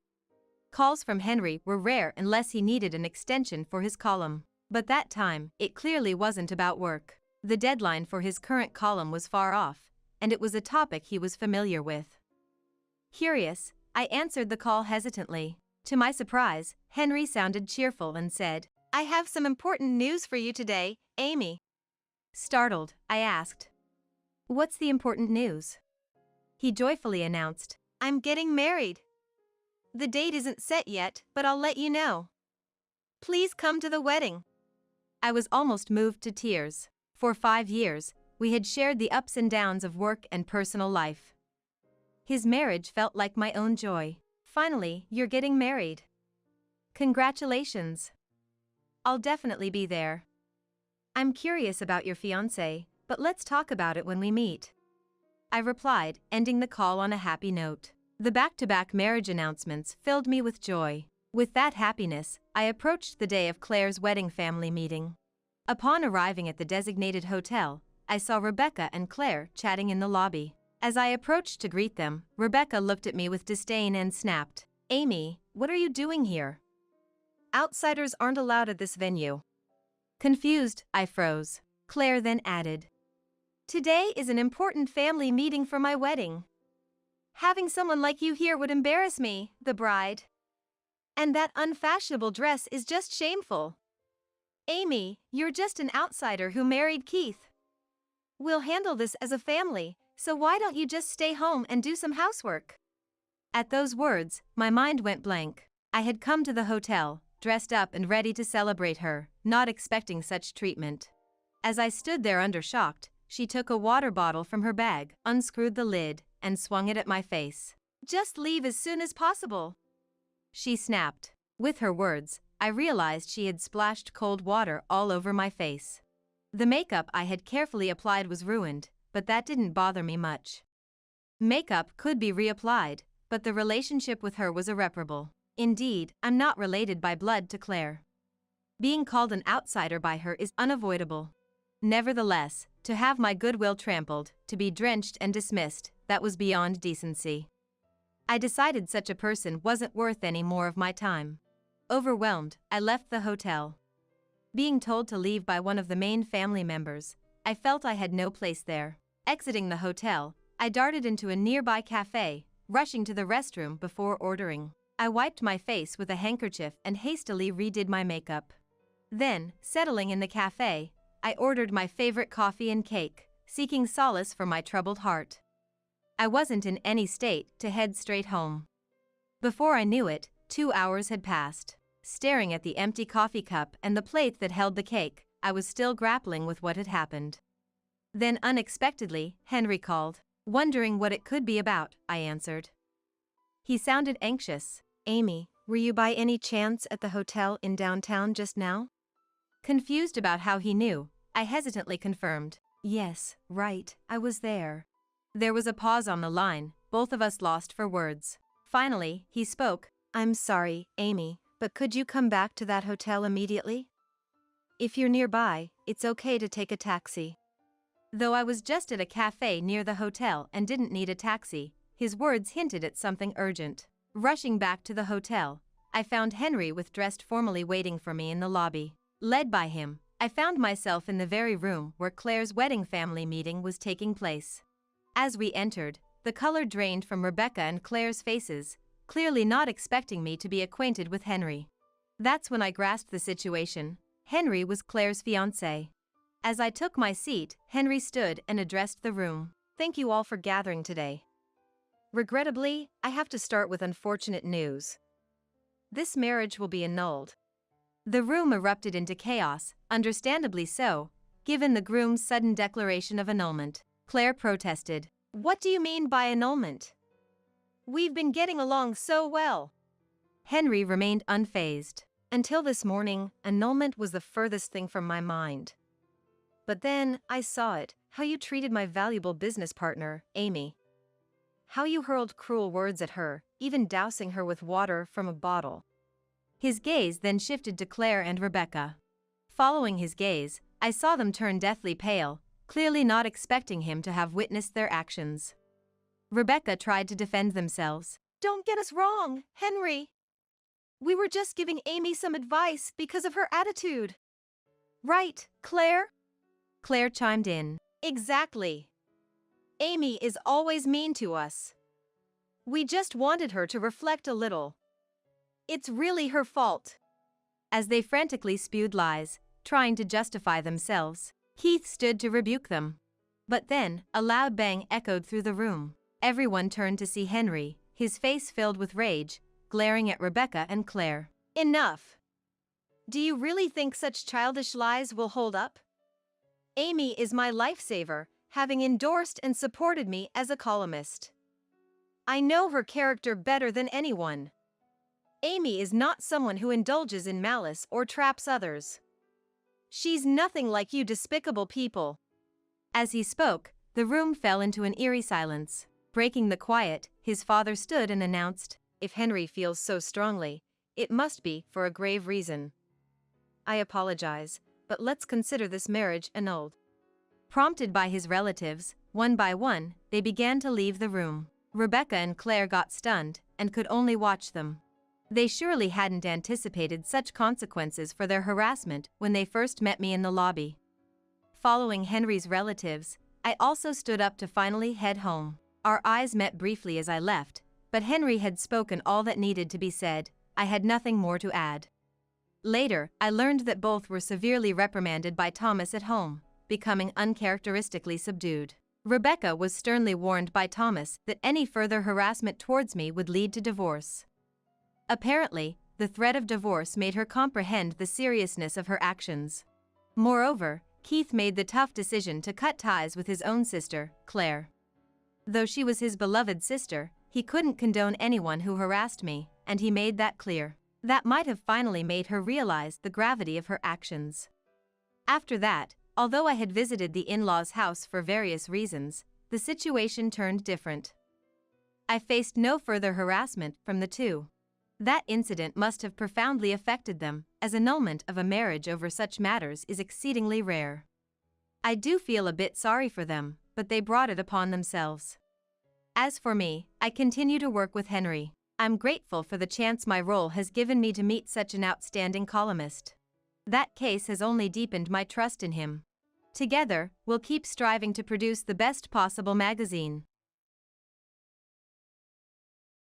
Calls from Henry were rare unless he needed an extension for his column. But that time, it clearly wasn't about work. The deadline for his current column was far off, and it was a topic he was familiar with. Curious, I answered the call hesitantly. To my surprise, Henry sounded cheerful and said, "I have some important news for you today, Amy." Startled, I asked, "What's the important news?" He joyfully announced, "I'm getting married. The date isn't set yet, but I'll let you know. Please come to the wedding." I was almost moved to tears. For 5 years, we had shared the ups and downs of work and personal life. His marriage felt like my own joy. "Finally, you're getting married. Congratulations. I'll definitely be there. I'm curious about your fiancé, but let's talk about it when we meet." I replied, ending the call on a happy note. The back-to-back marriage announcements filled me with joy. With that happiness, I approached the day of Claire's wedding family meeting. Upon arriving at the designated hotel, I saw Rebecca and Claire chatting in the lobby. As I approached to greet them, Rebecca looked at me with disdain and snapped, "Amy, what are you doing here? Outsiders aren't allowed at this venue." Confused, I froze. Claire then added, "Today is an important family meeting for my wedding. Having someone like you here would embarrass me, the bride. And that unfashionable dress is just shameful. Amy, you're just an outsider who married Keith. We'll handle this as a family, so why don't you just stay home and do some housework?" At those words, my mind went blank. I had come to the hotel, dressed up and ready to celebrate her, not expecting such treatment. As I stood there undershocked, she took a water bottle from her bag, unscrewed the lid, and swung it at my face. "Just leave as soon as possible," she snapped. With her words, I realized she had splashed cold water all over my face. The makeup I had carefully applied was ruined, but that didn't bother me much. Makeup could be reapplied, but the relationship with her was irreparable. Indeed, I'm not related by blood to Claire. Being called an outsider by her is unavoidable. Nevertheless, to have my goodwill trampled, to be drenched and dismissed, that was beyond decency. I decided such a person wasn't worth any more of my time. Overwhelmed, I left the hotel. Being told to leave by one of the main family members, I felt I had no place there. Exiting the hotel, I darted into a nearby cafe, rushing to the restroom before ordering. I wiped my face with a handkerchief and hastily redid my makeup. Then, settling in the cafe, I ordered my favorite coffee and cake, seeking solace for my troubled heart. I wasn't in any state to head straight home. Before I knew it, 2 hours had passed. Staring at the empty coffee cup and the plate that held the cake, I was still grappling with what had happened. Then unexpectedly, Henry called. Wondering what it could be about, I answered. He sounded anxious. "Amy, were you by any chance at the hotel in downtown just now?" Confused about how he knew, I hesitantly confirmed. "Yes, right, I was there." There was a pause on the line, both of us lost for words. Finally, he spoke. "I'm sorry, Amy, but could you come back to that hotel immediately? If you're nearby, it's okay to take a taxi." Though I was just at a cafe near the hotel and didn't need a taxi, his words hinted at something urgent. Rushing back to the hotel, I found Henry dressed formally waiting for me in the lobby. Led by him, I found myself in the very room where Claire's wedding family meeting was taking place. As we entered, the color drained from Rebecca and Claire's faces, clearly not expecting me to be acquainted with Henry. That's when I grasped the situation. Henry was Claire's fiancé. As I took my seat, Henry stood and addressed the room. Thank you all for gathering today. Regrettably, I have to start with unfortunate news. This marriage will be annulled. The room erupted into chaos, understandably so, given the groom's sudden declaration of annulment. Claire protested. What do you mean by annulment? We've been getting along so well. Henry remained unfazed. Until this morning, annulment was the furthest thing from my mind. But then, I saw it, how you treated my valuable business partner, Amy. How you hurled cruel words at her, even dousing her with water from a bottle. His gaze then shifted to Claire and Rebecca. Following his gaze, I saw them turn deathly pale, clearly not expecting him to have witnessed their actions. Rebecca tried to defend themselves. Don't get us wrong, Henry. We were just giving Amy some advice because of her attitude. Right, Claire? Claire chimed in. Exactly. Amy is always mean to us. We just wanted her to reflect a little. It's really her fault. As they frantically spewed lies, trying to justify themselves, Keith stood to rebuke them. But then, a loud bang echoed through the room. Everyone turned to see Henry, his face filled with rage, glaring at Rebecca and Claire. Enough. Do you really think such childish lies will hold up? Amy is my lifesaver, having endorsed and supported me as a columnist. I know her character better than anyone. Amy is not someone who indulges in malice or traps others. She's nothing like you despicable people. As he spoke, the room fell into an eerie silence. Breaking the quiet, his father stood and announced, If Henry feels so strongly, it must be for a grave reason. I apologize, but let's consider this marriage annulled. Prompted by his relatives, one by one, they began to leave the room. Rebecca and Claire got stunned and could only watch them. They surely hadn't anticipated such consequences for their harassment when they first met me in the lobby. Following Henry's relatives, I also stood up to finally head home. Our eyes met briefly as I left, but Henry had spoken all that needed to be said. I had nothing more to add. Later, I learned that both were severely reprimanded by Thomas at home, becoming uncharacteristically subdued. Rebecca was sternly warned by Thomas that any further harassment towards me would lead to divorce. Apparently, the threat of divorce made her comprehend the seriousness of her actions. Moreover, Keith made the tough decision to cut ties with his own sister, Claire. Though she was his beloved sister, he couldn't condone anyone who harassed me, and he made that clear. That might have finally made her realize the gravity of her actions. After that, although I had visited the in-laws' house for various reasons, the situation turned different. I faced no further harassment from the two. That incident must have profoundly affected them, as annulment of a marriage over such matters is exceedingly rare. I do feel a bit sorry for them, but they brought it upon themselves. As for me, I continue to work with Henry. I'm grateful for the chance my role has given me to meet such an outstanding columnist. That case has only deepened my trust in him. Together, we'll keep striving to produce the best possible magazine.